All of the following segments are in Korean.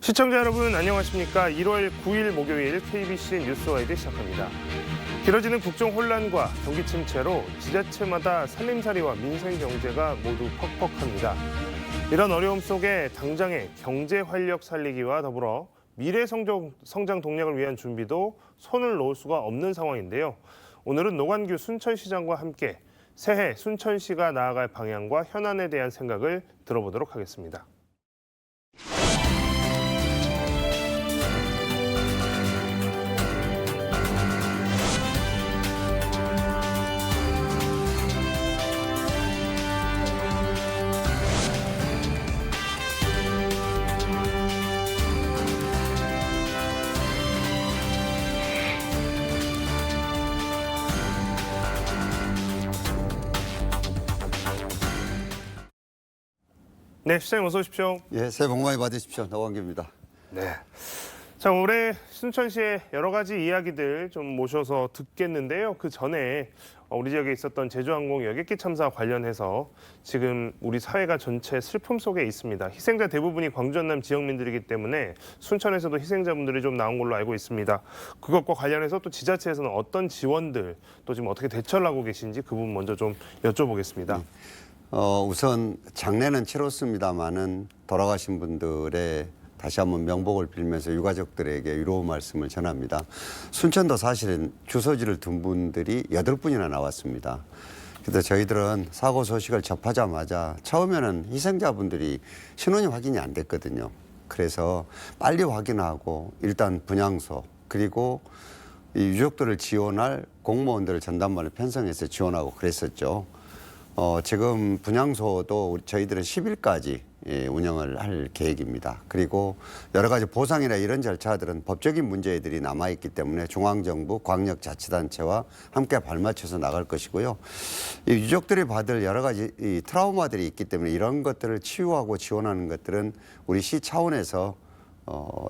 시청자 여러분 안녕하십니까. 1월 9일 목요일 KBC 뉴스와이드 시작합니다. 길어지는 국정 혼란과 경기 침체로 지자체마다 살림살이와 민생 경제가 모두 퍽퍽합니다. 이런 어려움 속에 당장의 경제 활력 살리기와 더불어 미래 성장 동력을 위한 준비도 손을 놓을 수가 없는 상황인데요. 오늘은 노관규 순천시장과 함께 새해 순천시가 나아갈 방향과 현안에 대한 생각을 들어보도록 하겠습니다. 네, 시장님 어서 오십시오. 예, 새해 복 많이 받으십시오. 노관규입니다. 네. 자, 올해 순천시의 여러 가지 이야기들 좀 모셔서 듣겠는데요. 그 전에 우리 지역에 있었던 제주항공 여객기 참사 관련해서 지금 우리 사회가 전체 슬픔 속에 있습니다. 희생자 대부분이 광주 전남 지역민들이기 때문에 순천에서도 희생자분들이 좀 나온 걸로 알고 있습니다. 그것과 관련해서 또 지자체에서는 어떤 지원들 또 지금 어떻게 대처를 하고 계신지 그 부분 먼저 좀 여쭤보겠습니다. 우선 장례는 치렀습니다마는 돌아가신 분들의 다시 한번 명복을 빌면서 유가족들에게 위로 말씀을 전합니다. 순천도 사실은 주소지를 둔 분들이 8분이나 나왔습니다. 그래서 저희들은 사고 소식을 접하자마자 처음에는 희생자분들이 신원이 확인이 안 됐거든요. 그래서 빨리 확인하고 일단 분향소 그리고 이 유족들을 지원할 공무원들을 전담반을 편성해서 지원하고 그랬었죠. 지금 분향소도 저희들은 10일까지 운영을 할 계획입니다. 그리고 여러 가지 보상이나 이런 절차들은 법적인 문제들이 남아있기 때문에 중앙정부, 광역자치단체와 함께 발맞춰서 나갈 것이고요. 이 유족들이 받을 여러 가지 이 트라우마들이 있기 때문에 이런 것들을 치유하고 지원하는 것들은 우리 시 차원에서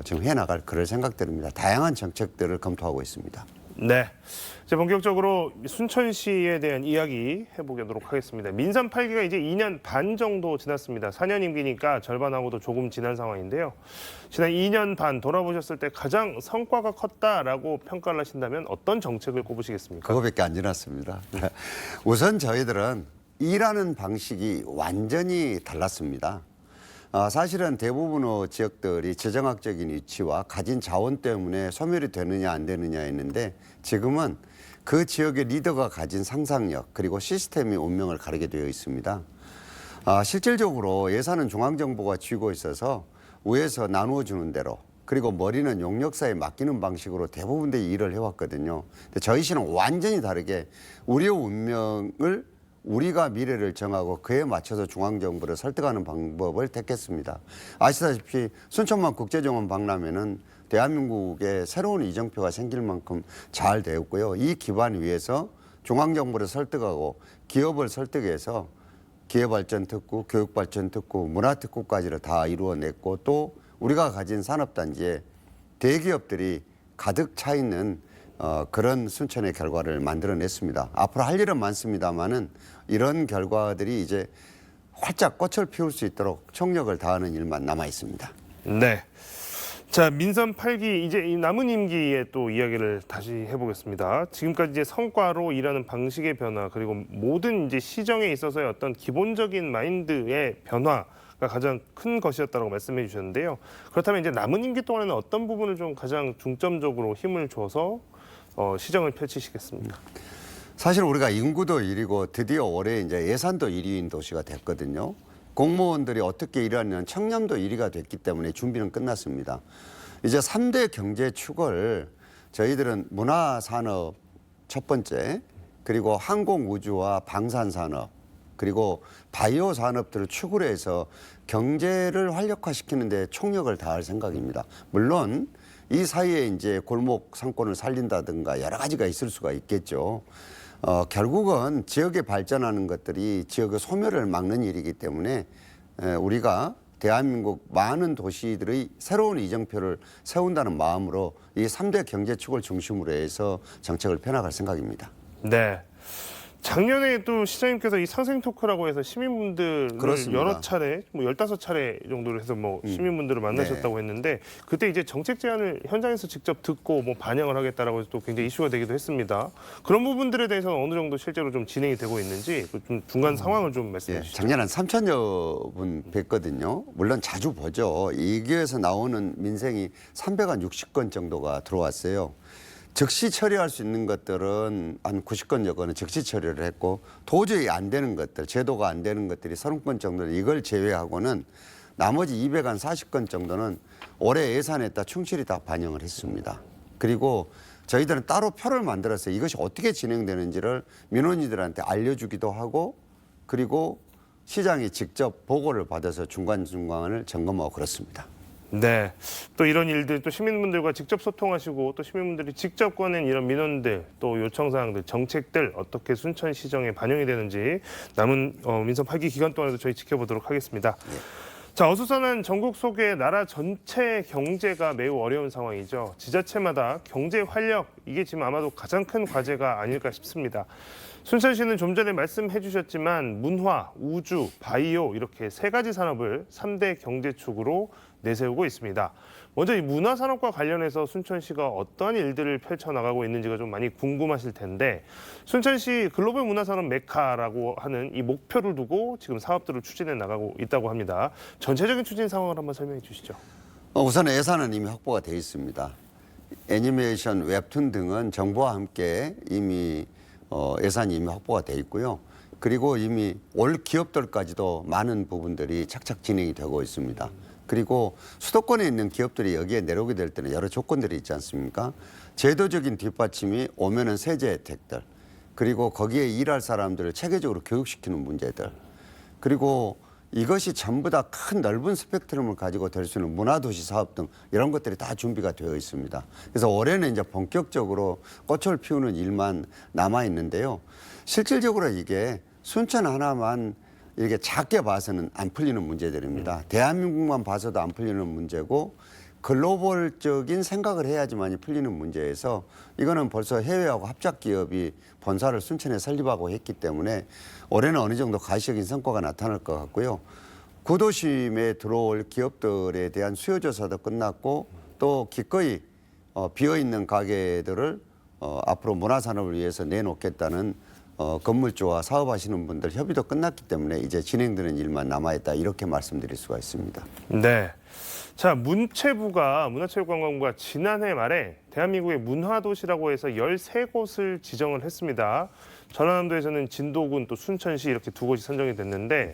지금 해나갈 그럴 생각들입니다. 다양한 정책들을 검토하고 있습니다. 네. 이제 본격적으로 순천시에 대한 이야기 해보도록 하겠습니다. 민선 8기가 이제 2년 반 정도 지났습니다. 4년 임기니까 절반하고도 조금 지난 상황인데요. 지난 2년 반 돌아보셨을 때 가장 성과가 컸다라고 평가를 하신다면 어떤 정책을 꼽으시겠습니까? 그거밖에 안 지났습니다. 우선 저희들은 일하는 방식이 완전히 달랐습니다. 사실은 대부분의 지역들이 지정학적인 위치와 가진 자원 때문에 소멸이 되느냐 안 되느냐 했는데 지금은 그 지역의 리더가 가진 상상력 그리고 시스템이 운명을 가르게 되어 있습니다. 실질적으로 예산은 중앙정부가 쥐고 있어서 위에서 나누어 주는 대로 그리고 머리는 용역사에 맡기는 방식으로 대부분의 일을 해왔거든요. 근데 저희 시는 완전히 다르게 우리의 운명을 우리가 미래를 정하고 그에 맞춰서 중앙정부를 설득하는 방법을 택했습니다. 아시다시피 순천만 국제정원 박람회는 대한민국에 새로운 이정표가 생길 만큼 잘 되었고요. 이 기반 위에서 중앙정부를 설득하고 기업을 설득해서 기회발전특구, 교육발전특구, 문화특구까지를 다 이루어냈고 또 우리가 가진 산업단지에 대기업들이 가득 차 있는 그런 순천의 결과를 만들어냈습니다. 앞으로 할 일은 많습니다만은 이런 결과들이 이제 활짝 꽃을 피울 수 있도록 총력을 다하는 일만 남아 있습니다. 네. 자, 민선 8기 이제 이 남은 임기에 또 이야기를 다시 해보겠습니다. 지금까지 이제 성과로 일하는 방식의 변화 그리고 모든 이제 시정에 있어서의 어떤 기본적인 마인드의 변화가 가장 큰 것이었다고 말씀해 주셨는데요. 그렇다면 이제 남은 임기 동안에는 어떤 부분을 좀 가장 중점적으로 힘을 줘서 시정을 펼치시겠습니까? 사실 우리가 인구도 1위고 드디어 올해 이제 예산도 1위인 도시가 됐거든요. 공무원들이 어떻게 일하냐는 청렴도 1위가 됐기 때문에 준비는 끝났습니다. 이제 3대 경제축을 저희들은 문화산업 첫 번째 그리고 항공우주와 방산산업 그리고 바이오 산업들을 축으로 해서 경제를 활력화시키는 데 총력을 다할 생각입니다. 물론 이 사이에 이제 골목 상권을 살린다든가 여러 가지가 있을 수가 있겠죠. 결국은 지역에 발전하는 것들이 지역의 소멸을 막는 일이기 때문에 우리가 대한민국 많은 도시들의 새로운 이정표를 세운다는 마음으로 이 3대 경제축을 중심으로 해서 정책을 펴나갈 생각입니다. 네. 작년에 또 시장님께서 이 상생 토크라고 해서 시민분들을 그렇습니다. 여러 차례, 뭐 15차례 정도로 해서 뭐 시민분들을 만나셨다고 했는데 그때 이제 정책 제안을 현장에서 직접 듣고 뭐 반영을 하겠다라고 해서 또 굉장히 이슈가 되기도 했습니다. 그런 부분들에 대해서는 어느 정도 실제로 좀 진행이 되고 있는지 좀 중간 상황을 좀 말씀해 예, 주시죠. 작년 한 3천여 분 뵀거든요. 물론 자주 보죠. 이 기회에서 나오는 민생이 360건 정도가 들어왔어요. 즉시 처리할 수 있는 것들은 한 90건여 건은 즉시 처리를 했고 도저히 안 되는 것들, 제도가 안 되는 것들이 30건 정도는 이걸 제외하고는 나머지 240건 정도는 올해 예산에다 충실히 다 반영을 했습니다. 그리고 저희들은 따로 표를 만들어서 이것이 어떻게 진행되는지를 민원인들한테 알려주기도 하고 그리고 시장이 직접 보고를 받아서 중간중간을 점검하고 그렇습니다. 네. 또 이런 일들 또 시민분들과 직접 소통하시고 또 시민분들이 직접 꺼낸 이런 민원들 또 요청사항들 정책들 어떻게 순천시정에 반영이 되는지 남은 민선 8기 기간 동안에도 저희 지켜보도록 하겠습니다. 자, 어수선한 전국 속의 나라 전체 경제가 매우 어려운 상황이죠. 지자체마다 경제 활력 이게 지금 아마도 가장 큰 과제가 아닐까 싶습니다. 순천시는 좀 전에 말씀해 주셨지만 문화, 우주, 바이오 이렇게 세 가지 산업을 3대 경제축으로 내세우고 있습니다. 먼저 이 문화산업과 관련해서 순천시가 어떠한 일들을 펼쳐나가고 있는지가 좀 많이 궁금하실 텐데 순천시 글로벌 문화산업 메카라고 하는 이 목표를 두고 지금 사업들을 추진해 나가고 있다고 합니다. 전체적인 추진 상황을 한번 설명해 주시죠. 우선 예산은 이미 확보가 되어 있습니다. 애니메이션, 웹툰 등은 정부와 함께 이미 예산이 이미 확보가 되어 있고요. 그리고 이미 올 기업들까지도 많은 부분들이 착착 진행이 되고 있습니다. 그리고 수도권에 있는 기업들이 여기에 내려오게 될 때는 여러 조건들이 있지 않습니까? 제도적인 뒷받침이 오면은 세제 혜택들, 그리고 거기에 일할 사람들을 체계적으로 교육시키는 문제들, 그리고 이것이 전부 다 큰 넓은 스펙트럼을 가지고 될 수 있는 문화도시 사업 등 이런 것들이 다 준비가 되어 있습니다. 그래서 올해는 이제 본격적으로 꽃을 피우는 일만 남아 있는데요. 실질적으로 이게 순천 하나만 이렇게 작게 봐서는 안 풀리는 문제들입니다. 대한민국만 봐서도 안 풀리는 문제고 글로벌적인 생각을 해야지만이 풀리는 문제에서 이거는 벌써 해외하고 합작 기업이 본사를 순천에 설립하고 했기 때문에 올해는 어느 정도 가시적인 성과가 나타날 것 같고요. 구도심에 들어올 기업들에 대한 수요 조사도 끝났고 또 기꺼이 비어있는 가게들을 앞으로 문화산업을 위해서 내놓겠다는 건물주와 사업하시는 분들 협의도 끝났기 때문에 이제 진행되는 일만 남아있다 이렇게 말씀드릴 수가 있습니다. 네. 자, 문화체육관광부가 지난해 말에 대한민국의 문화도시라고 해서 13곳을 지정을 했습니다. 전라남도에서는 진도군 또 순천시 이렇게 두 곳이 선정이 됐는데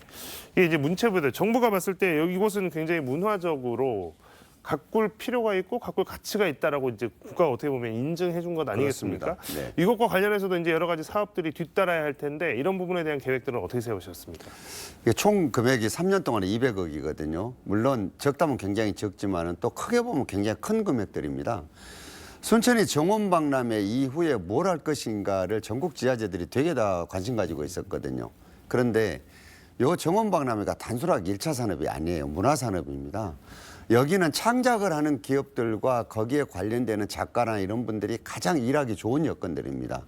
이게 이제 문체부들 정부가 봤을 때 여기 이곳은 굉장히 문화적으로 가꿀 필요가 있고 가꿀 가치가 있다라고 이제 국가가 어떻게 보면 인증해 준 것 아니겠습니까? 네. 이것과 관련해서도 이제 여러 가지 사업들이 뒤따라야 할 텐데 이런 부분에 대한 계획들은 어떻게 세우셨습니까? 이게 총 금액이 3년 동안에 200억이거든요. 물론 적다면 굉장히 적지만은 또 크게 보면 굉장히 큰 금액들입니다. 순천이 정원박람회 이후에 뭘 할 것인가를 전국 지자체들이 되게 다 관심 가지고 있었거든요. 그런데 요 정원박람회가 단순하게 1차 산업이 아니에요. 문화산업입니다. 여기는 창작을 하는 기업들과 거기에 관련되는 작가나 이런 분들이 가장 일하기 좋은 여건들입니다.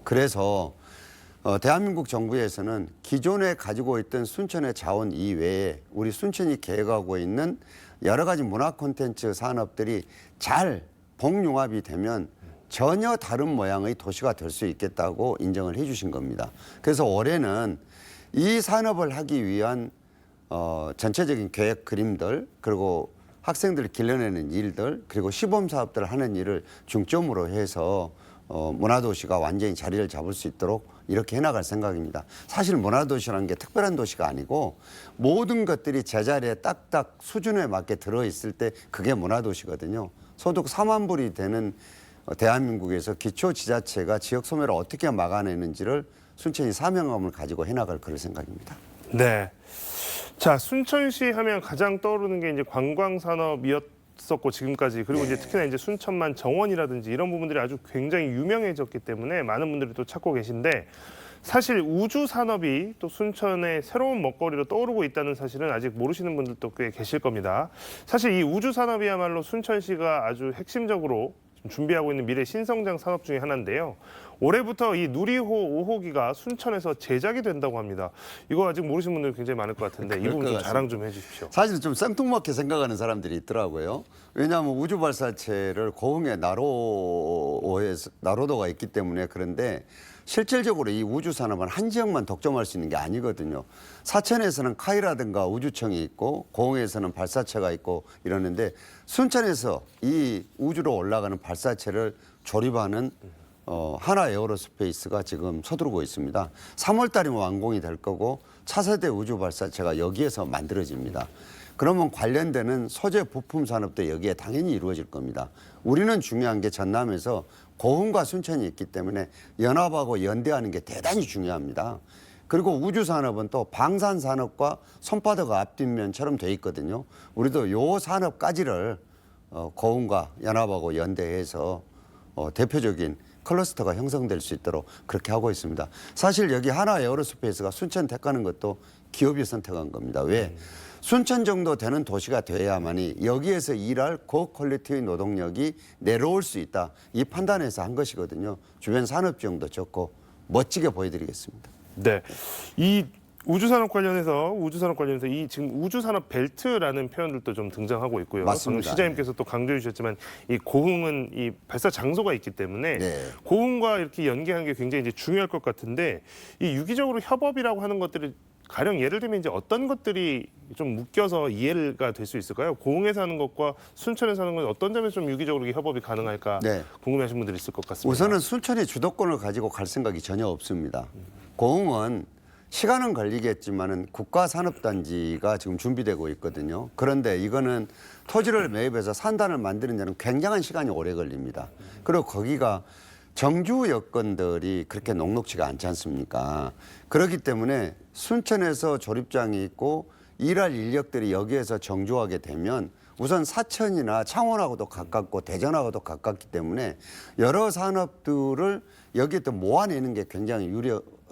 그래서 대한민국 정부에서는 기존에 가지고 있던 순천의 자원 이외에 우리 순천이 계획하고 있는 여러 가지 문화 콘텐츠 산업들이 잘 복융합이 되면 전혀 다른 모양의 도시가 될 수 있겠다고 인정을 해 주신 겁니다. 그래서 올해는 이 산업을 하기 위한 전체적인 계획 그림들 그리고 학생들을 길러내는 일들 그리고 시범 사업들을 하는 일을 중점으로 해서 문화도시가 완전히 자리를 잡을 수 있도록 이렇게 해나갈 생각입니다. 사실 문화도시라는 게 특별한 도시가 아니고 모든 것들이 제자리에 딱딱 수준에 맞게 들어있을 때 그게 문화도시거든요. 소득 4만 불이 되는 대한민국에서 기초지자체가 지역 소멸을 어떻게 막아내는지를 순천이 사명감을 가지고 해나갈 그럴 생각입니다. 네. 자, 순천시 하면 가장 떠오르는 게 이제 관광산업이었었고 지금까지 그리고 이제 특히나 이제 순천만 정원이라든지 이런 부분들이 아주 굉장히 유명해졌기 때문에 많은 분들이 또 찾고 계신데 사실 우주 산업이 또 순천의 새로운 먹거리로 떠오르고 있다는 사실은 아직 모르시는 분들도 꽤 계실 겁니다. 사실 이 우주 산업이야말로 순천시가 아주 핵심적으로 준비하고 있는 미래 신성장 산업 중에 하나인데요. 올해부터 이 누리호 5호기가 순천에서 제작이 된다고 합니다. 이거 아직 모르시는 분들 굉장히 많을 것 같은데 이 그럴 부분 것 좀 같습니다. 자랑 좀 해주십시오. 사실 좀 생뚱맞게 생각하는 사람들이 있더라고요. 왜냐하면 우주 발사체를 고흥에 나로도가 있기 때문에. 그런데 실질적으로 이 우주 산업은 한 지역만 독점할 수 있는 게 아니거든요. 사천에서는 카이라든가 우주청이 있고 고흥에서는 발사체가 있고 이러는데 순천에서 이 우주로 올라가는 발사체를 조립하는 하나 에어로스페이스가 지금 서두르고 있습니다. 3월 달이면 완공이 될 거고 차세대 우주 발사체가 여기에서 만들어집니다. 그러면 관련되는 소재 부품 산업도 여기에 당연히 이루어질 겁니다. 우리는 중요한 게 전남에서 고흥과 순천이 있기 때문에 연합하고 연대하는 게 대단히 중요합니다. 그리고 우주 산업은 또 방산 산업과 손바닥 앞뒷면처럼 돼 있거든요. 우리도 요 산업까지를 고흥과 연합하고 연대해서 대표적인 클러스터가 형성될 수 있도록 그렇게 하고 있습니다. 사실 여기 하나 에어로스페이스가 순천 택하는 것도 기업이 선택한 겁니다. 왜? 순천 정도 되는 도시가 돼야만이 여기에서 일할 고퀄리티의 노동력이 내려올 수 있다. 이 판단에서 한 것이거든요. 주변 산업 지형도 좋고 멋지게 보여드리겠습니다. 네, 이 우주산업 관련해서 이 지금 우주산업 벨트라는 표현들도 좀 등장하고 있고요. 맞습니다. 방금 시장님께서 또 강조해 주셨지만 이 고흥은 이 발사 장소가 있기 때문에 네. 고흥과 이렇게 연계하는 게 굉장히 이제 중요할 것 같은데 이 유기적으로 협업이라고 하는 것들이 가령 예를 들면 이제 어떤 것들이 좀 묶여서 이해가 될 수 있을까요? 고흥에서 하는 것과 순천에서 하는 건 어떤 점에서 좀 유기적으로 협업이 가능할까 네. 궁금해하시는 분들이 있을 것 같습니다. 우선은 순천이 주도권을 가지고 갈 생각이 전혀 없습니다. 고흥은 시간은 걸리겠지만은 국가산업단지가 지금 준비되고 있거든요. 그런데 이거는 토지를 매입해서 산단을 만드는 데는 굉장한 시간이 오래 걸립니다. 그리고 거기가 정주 여건들이 그렇게 녹록지가 않지 않습니까? 그렇기 때문에 순천에서 조립장이 있고 일할 인력들이 여기에서 정주하게 되면 우선 사천이나 창원하고도 가깝고 대전하고도 가깝기 때문에 여러 산업들을 여기에 또 모아내는 게 굉장히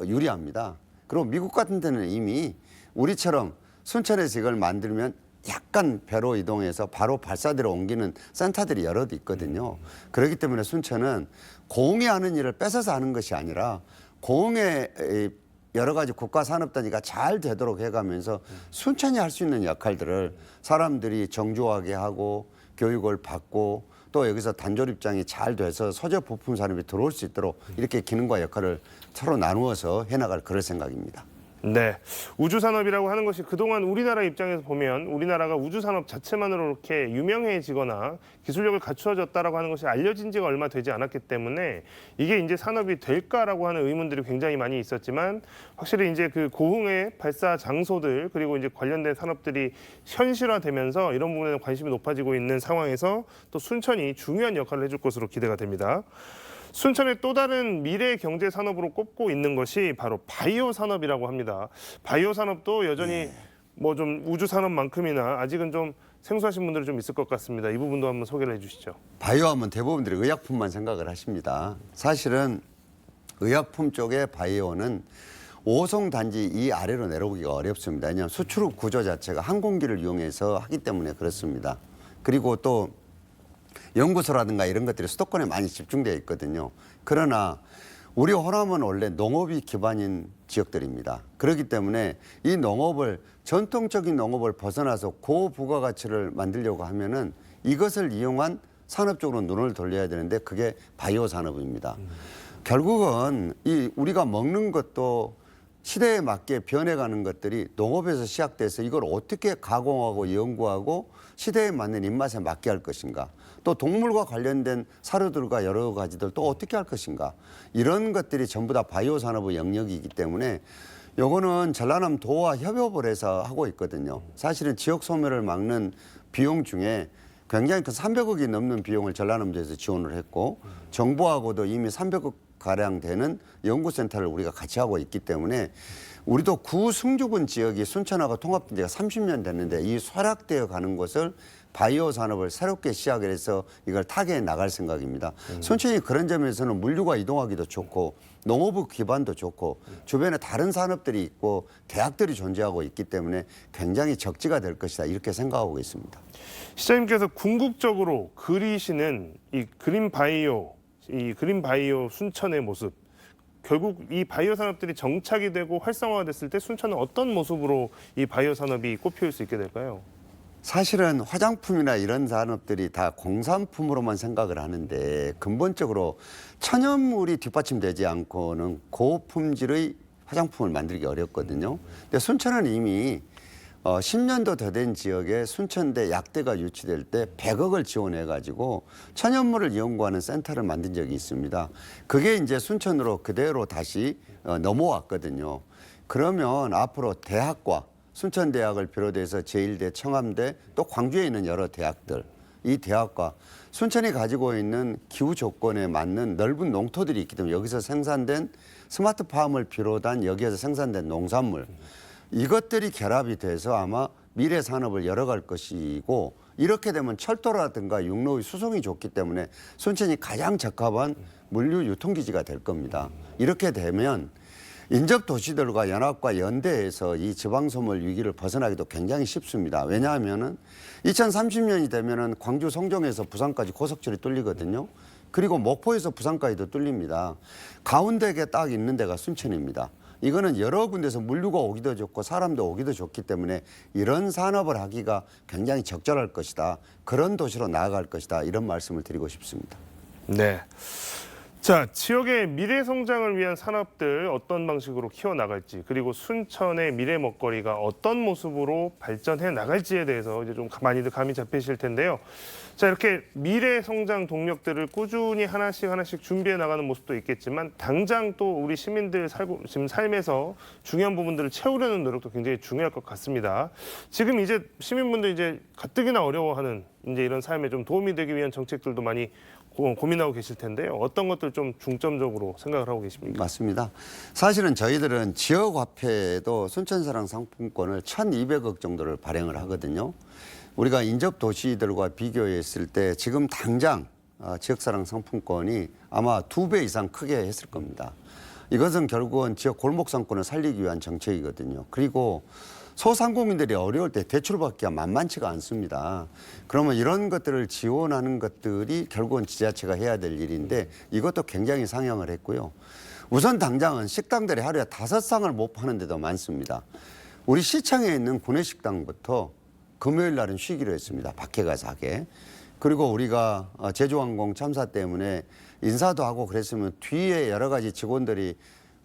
유리합니다. 그리고 미국 같은 데는 이미 우리처럼 순천에서 이걸 만들면 약간 배로 이동해서 바로 발사대로 옮기는 센터들이 여러 개 있거든요. 그렇기 때문에 순천은 고흥이 하는 일을 뺏어서 하는 것이 아니라 고흥의 여러 가지 국가산업단지가 잘 되도록 해가면서 순천이 할 수 있는 역할들을 사람들이 정주하게 하고 교육을 받고 또 여기서 단조립장이 잘 돼서 소재 부품 산업이 들어올 수 있도록 이렇게 기능과 역할을 서로 나누어서 해나갈 그럴 생각입니다. 네, 우주산업이라고 하는 것이 그동안 우리나라 입장에서 보면 우리나라가 우주산업 자체만으로 이렇게 유명해지거나 기술력을 갖추어졌다라고 하는 것이 알려진 지가 얼마 되지 않았기 때문에 이게 이제 산업이 될까라고 하는 의문들이 굉장히 많이 있었지만 확실히 이제 그 고흥의 발사 장소들 그리고 이제 관련된 산업들이 현실화되면서 이런 부분에 관심이 높아지고 있는 상황에서 또 순천이 중요한 역할을 해줄 것으로 기대가 됩니다. 순천의 또 다른 미래 경제 산업으로 꼽고 있는 것이 바로 바이오 산업이라고 합니다. 바이오 산업도 여전히 뭐 좀 우주 산업만큼이나 아직은 좀 생소하신 분들이 좀 있을 것 같습니다. 이 부분도 한번 소개를 해주시죠. 바이오 하면 대부분들이 의약품만 생각을 하십니다. 사실은 의약품 쪽의 바이오는 오송 단지 이 아래로 내려오기가 어렵습니다. 왜냐하면 수출국 구조 자체가 항공기를 이용해서 하기 때문에 그렇습니다. 그리고 또 연구소라든가 이런 것들이 수도권에 많이 집중되어 있거든요. 그러나 우리 호남은 원래 농업이 기반인 지역들입니다. 그렇기 때문에 이 농업을 전통적인 농업을 벗어나서 고부가가치를 만들려고 하면은 이것을 이용한 산업 쪽으로 눈을 돌려야 되는데 그게 바이오 산업입니다. 결국은 이 우리가 먹는 것도 시대에 맞게 변해가는 것들이 농업에서 시작돼서 이걸 어떻게 가공하고 연구하고 시대에 맞는 입맛에 맞게 할 것인가. 또 동물과 관련된 사료들과 여러 가지들 또 어떻게 할 것인가. 이런 것들이 전부 다 바이오 산업의 영역이기 때문에 요거는 전라남 도와 협업을 해서 하고 있거든요. 사실은 지역 소멸을 막는 비용 중에 굉장히 큰 300억이 넘는 비용을 전라남도에서 지원을 했고 정부하고도 이미 300억 가량 되는 연구센터를 우리가 같이 하고 있기 때문에 우리도 구승주군 지역이 순천하고 통합된 지가 30년 됐는데 이 쇠락되어 가는 것을 바이오 산업을 새롭게 시작을 해서 이걸 타개해 나갈 생각입니다. 순천이 그런 점에서는 물류가 이동하기도 좋고 농업 기반도 좋고 주변에 다른 산업들이 있고 대학들이 존재하고 있기 때문에 굉장히 적지가 될 것이다 이렇게 생각하고 있습니다. 시장님께서 궁극적으로 그리시는 이 그린 바이오 이 그린 바이오 순천의 모습. 결국 이 바이오 산업들이 정착이 되고 활성화가 됐을 때 순천은 어떤 모습으로 이 바이오 산업이 꽃피울 수 있게 될까요? 사실은 화장품이나 이런 산업들이 다 공산품으로만 생각을 하는데 근본적으로 천연물이 뒷받침되지 않고는 고품질의 화장품을 만들기 어렵거든요. 근데 순천은 이미 10년도 더 된 지역에 순천대 약대가 유치될 때 100억을 지원해 가지고 천연물을 연구하는 센터를 만든 적이 있습니다. 그게 이제 순천으로 그대로 다시 넘어왔거든요. 그러면 앞으로 대학과 순천대학을 비롯해서 제1대, 청암대, 또 광주에 있는 여러 대학들, 이 대학과 순천이 가지고 있는 기후 조건에 맞는 넓은 농토들이 있기 때문에 여기서 생산된 스마트팜을 비롯한 여기에서 생산된 농산물, 이것들이 결합이 돼서 아마 미래 산업을 열어갈 것이고, 이렇게 되면 철도라든가 육로의 수송이 좋기 때문에 순천이 가장 적합한 물류 유통기지가 될 겁니다. 이렇게 되면 인접 도시들과 연합과 연대해서 이 지방소멸 위기를 벗어나기도 굉장히 쉽습니다. 왜냐하면은 2030년이 되면은 광주 송정에서 부산까지 고속철이 뚫리거든요. 그리고 목포에서 부산까지도 뚫립니다. 가운데에 딱 있는 데가 순천입니다. 이거는 여러 군데서 물류가 오기도 좋고 사람도 오기도 좋기 때문에 이런 산업을 하기가 굉장히 적절할 것이다. 그런 도시로 나아갈 것이다. 이런 말씀을 드리고 싶습니다. 네. 자, 지역의 미래 성장을 위한 산업들 어떤 방식으로 키워나갈지, 그리고 순천의 미래 먹거리가 어떤 모습으로 발전해 나갈지에 대해서 이제 좀 많이들 감이 잡히실 텐데요. 자, 이렇게 미래 성장 동력들을 꾸준히 하나씩 준비해 나가는 모습도 있겠지만, 당장 또 우리 시민들 지금 삶에서 중요한 부분들을 채우려는 노력도 굉장히 중요할 것 같습니다. 지금 이제 시민분들 이제 가뜩이나 어려워하는 이제 이런 삶에 좀 도움이 되기 위한 정책들도 많이 고민하고 계실 텐데요. 어떤 것들 좀 중점적으로 생각을 하고 계십니까? 맞습니다. 사실은 저희들은 지역화폐에도 순천사랑 상품권을 1,200억 정도를 발행을 하거든요. 우리가 인접 도시들과 비교했을 때 지금 당장 지역사랑 상품권이 아마 2배 이상 크게 했을 겁니다. 이것은 결국은 지역 골목 상권을 살리기 위한 정책이거든요. 그리고 소상공인들이 어려울 때 대출받기가 만만치가 않습니다. 그러면 이런 것들을 지원하는 것들이 결국은 지자체가 해야 될 일인데 이것도 굉장히 상향을 했고요. 우선 당장은 식당들이 하루에 5상을 못 파는 데도 많습니다. 우리 시청에 있는 구내식당부터 금요일 날은 쉬기로 했습니다. 밖에 가서 하게. 그리고 우리가 제주항공 참사 때문에 인사도 하고 그랬으면 뒤에 여러 가지 직원들이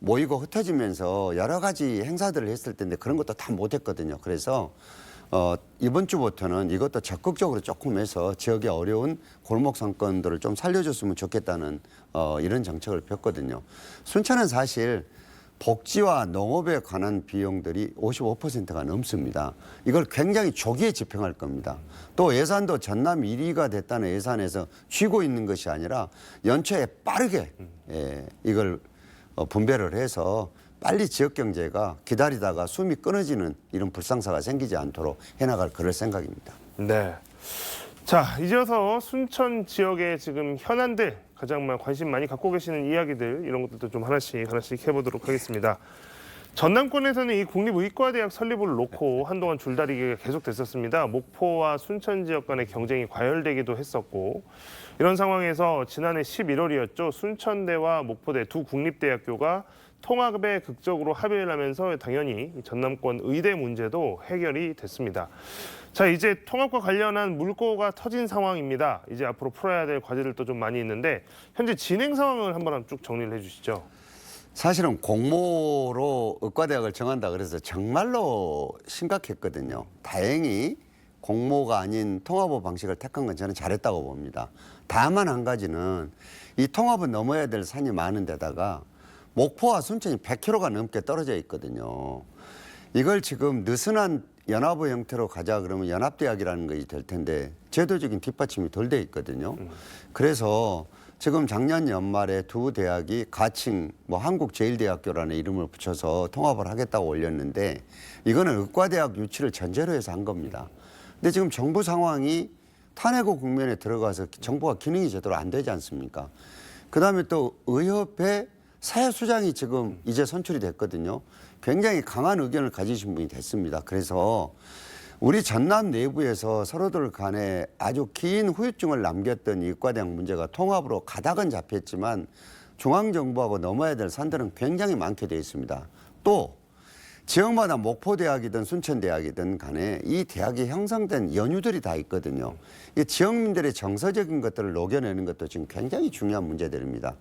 모이고 흩어지면서 여러 가지 행사들을 했을 텐데 그런 것도 다 못했거든요. 그래서 이번 주부터는 이것도 적극적으로 조금 해서 지역의 어려운 골목 상권들을 좀 살려줬으면 좋겠다는 이런 정책을 폈거든요. 순천은 사실 복지와 농업에 관한 비용들이 55%가 넘습니다. 이걸 굉장히 조기에 집행할 겁니다. 또 예산도 전남 1위가 됐다는 예산에서 쥐고 있는 것이 아니라 연초에 빠르게 이걸 분배를 해서 빨리 지역 경제가 기다리다가 숨이 끊어지는 이런 불상사가 생기지 않도록 해나갈 그럴 생각입니다. 네. 자, 이어서 순천 지역의 지금 현안들 가장 관심 많이 갖고 계시는 이야기들 이런 것들도 좀 하나씩 해보도록 하겠습니다. 전남권에서는 이 국립의과대학 설립을 놓고 한동안 줄다리기가 계속됐었습니다. 목포와 순천 지역 간의 경쟁이 과열되기도 했었고 이런 상황에서 지난해 11월이었죠. 순천대와 목포대 두 국립대학교가 통합에 극적으로 합의를 하면서 당연히 전남권 의대 문제도 해결이 됐습니다. 자, 이제 통합과 관련한 물꼬가 터진 상황입니다. 이제 앞으로 풀어야 될 과제들도 좀 많이 있는데 현재 진행 상황을 한번 쭉 정리를 해주시죠. 사실은 공모로 의과대학을 정한다 그래서 정말로 심각했거든요. 다행히 공모가 아닌 통합의 방식을 택한 건 저는 잘했다고 봅니다. 다만 한 가지는 이 통합은 넘어야 될 산이 많은 데다가 목포와 순천이 100km가 넘게 떨어져 있거든요. 이걸 지금 느슨한 연합의 형태로 가자 그러면 연합대학이라는 것이 될 텐데 제도적인 뒷받침이 덜 돼 있거든요. 그래서 지금 작년 연말에 두 대학이 가칭 한국제일대학교라는 이름을 붙여서 통합을 하겠다고 올렸는데 이거는 의과대학 유치를 전제로 해서 한 겁니다. 근데 지금 정부 상황이 탄핵의 국면에 들어가서 정부가 기능이 제대로 안 되지 않습니까? 그다음에 또 의협의 새 수장이 지금 이제 선출이 됐거든요. 굉장히 강한 의견을 가지신 분이 됐습니다. 그래서 우리 전남 내부에서 서로들 간에 아주 긴 후유증을 남겼던 이과대학 문제가 통합으로 가닥은 잡혔지만 중앙정부하고 넘어야 될 산들은 굉장히 많게 되어 있습니다. 또 지역마다 목포대학이든 순천대학이든 간에 이 대학이 형성된 연유들이 다 있거든요. 이 지역민들의 정서적인 것들을 녹여내는 것도 지금 굉장히 중요한 문제들입니다.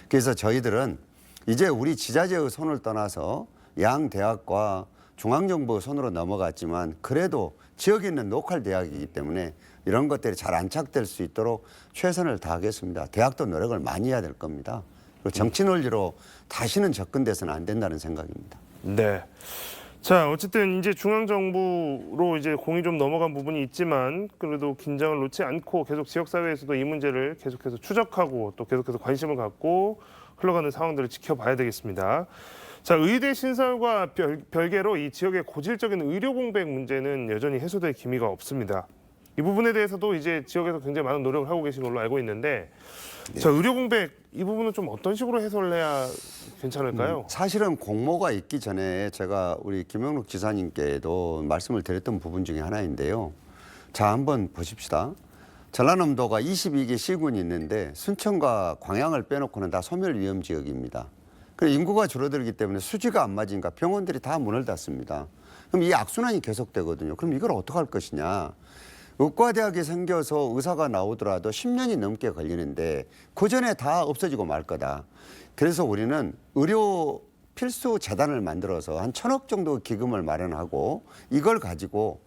그래서 저희들은 이제 우리 지자체의 손을 떠나서 양 대학과 중앙정부 손으로 넘어갔지만 그래도 지역에 있는 로컬 대학이기 때문에 이런 것들이 잘 안착될 수 있도록 최선을 다하겠습니다. 대학도 노력을 많이 해야 될 겁니다. 그리고 정치 논리로 다시는 접근돼서는 안 된다는 생각입니다. 네. 자, 어쨌든 이제 중앙정부로 이제 공이 좀 넘어간 부분이 있지만 그래도 긴장을 놓지 않고 계속 지역사회에서도 이 문제를 계속해서 추적하고 또 계속해서 관심을 갖고 흘러가는 상황들을 지켜봐야 되겠습니다. 자, 의대 신설과 별개로 이 지역의 고질적인 의료 공백 문제는 여전히 해소될 기미가 없습니다. 이 부분에 대해서도 이제 지역에서 굉장히 많은 노력을 하고 계신 걸로 알고 있는데, 네. 자, 의료 공백 이 부분은 좀 어떤 식으로 해소를 해야 괜찮을까요? 사실은 공모가 있기 전에 제가 우리 김영록 지사님께도 말씀을 드렸던 부분 중에 하나인데요. 자, 한번 보십시다. 전라남도가 22개 시군이 있는데 순천과 광양을 빼놓고는 다 소멸 위험 지역입니다. 그래서 인구가 줄어들기 때문에 수지가 안 맞으니까 병원들이 다 문을 닫습니다. 그럼 이 악순환이 계속되거든요. 그럼 이걸 어떻게 할 것이냐. 의과대학이 생겨서 의사가 나오더라도 10년이 넘게 걸리는데 그 전에 다 없어지고 말 거다. 그래서 우리는 의료 필수 재단을 만들어서 한 1,000억 정도 기금을 마련하고 이걸 가지고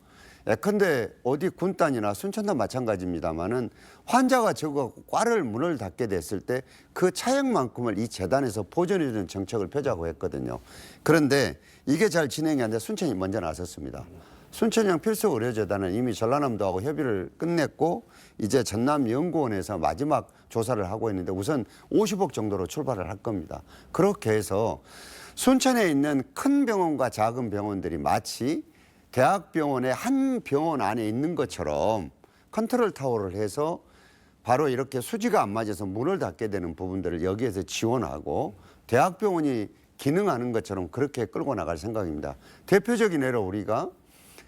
예컨대 어디 군단이나 순천도 마찬가지입니다만은 환자가 적어 과를 문을 닫게 됐을 때 그 차액만큼을 이 재단에서 보존해 주는 정책을 펴자고 했거든요. 그런데 이게 잘 진행이 안 돼 순천이 먼저 나섰습니다. 순천형 필수의료재단은 이미 전라남도하고 협의를 끝냈고 이제 전남연구원에서 마지막 조사를 하고 있는데 우선 50억 정도로 출발을 할 겁니다. 그렇게 해서 순천에 있는 큰 병원과 작은 병원들이 마치 대학병원의 한 병원 안에 있는 것처럼 컨트롤 타워를 해서 바로 이렇게 수지가 안 맞아서 문을 닫게 되는 부분들을 여기에서 지원하고 대학병원이 기능하는 것처럼 그렇게 끌고 나갈 생각입니다. 대표적인 예로 우리가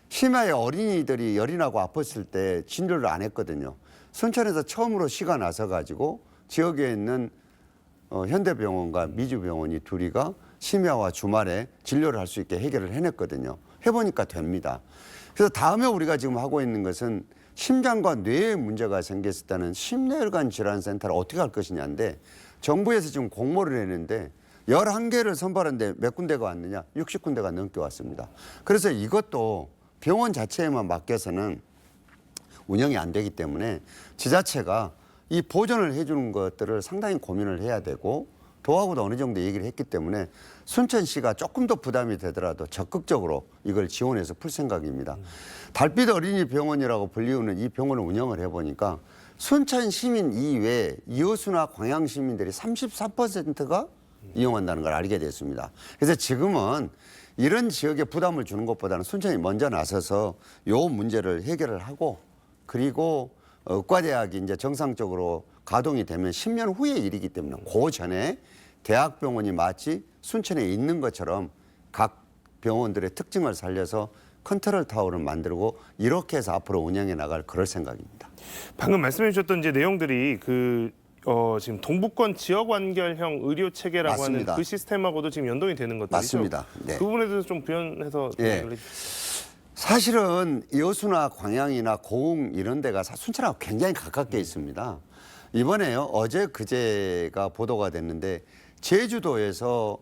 심야에 어린이들이 열이 나고 아팠을 때 진료를 안 했거든요. 순천에서 처음으로 시가 나서 가지고 지역에 있는 현대병원과 미주병원이 둘이가 심야와 주말에 진료를 할 수 있게 해결을 해냈거든요. 해보니까 됩니다. 그래서 다음에 우리가 지금 하고 있는 것은 심장과 뇌에 문제가 생겼을 때는 심뇌혈관 질환센터를 어떻게 할 것이냐인데 정부에서 지금 공모를 했는데 11개를 선발했는데 몇 군데가 왔느냐? 60군데가 넘게 왔습니다. 그래서 이것도 병원 자체에만 맡겨서는 운영이 안 되기 때문에 지자체가 이 보존을 해주는 것들을 상당히 고민을 해야 되고 도하고도 어느 정도 얘기를 했기 때문에 순천시가 조금 더 부담이 되더라도 적극적으로 이걸 지원해서 풀 생각입니다. 달빛 어린이 병원이라고 불리우는 이 병원을 운영을 해보니까 순천 시민 이외에 이호수나 광양 시민들이 34%가 이용한다는 걸 알게 됐습니다. 그래서 지금은 이런 지역에 부담을 주는 것보다는 순천이 먼저 나서서 요 문제를 해결을 하고 그리고 의과대학이 이제 정상적으로 가동이 되면 10년 후의 일이기 때문에 그 전에 대학병원이 마치 순천에 있는 것처럼 각 병원들의 특징을 살려서 컨트롤 타워를 만들고 이렇게 해서 앞으로 운영해 나갈 그럴 생각입니다. 방금 말씀해 주셨던 이제 내용들이 지금 동부권 지역 완결형 의료 체계라고 맞습니다. 하는 그 시스템하고도 지금 연동이 되는 것들이죠. 맞습니다. 네. 그 부분에 대해서 좀 부연해서 사실은 여수나 광양이나 고흥 이런 데가 순천하고 굉장히 가깝게 있습니다. 이번에요 어제 그제가 보도가 됐는데 제주도에서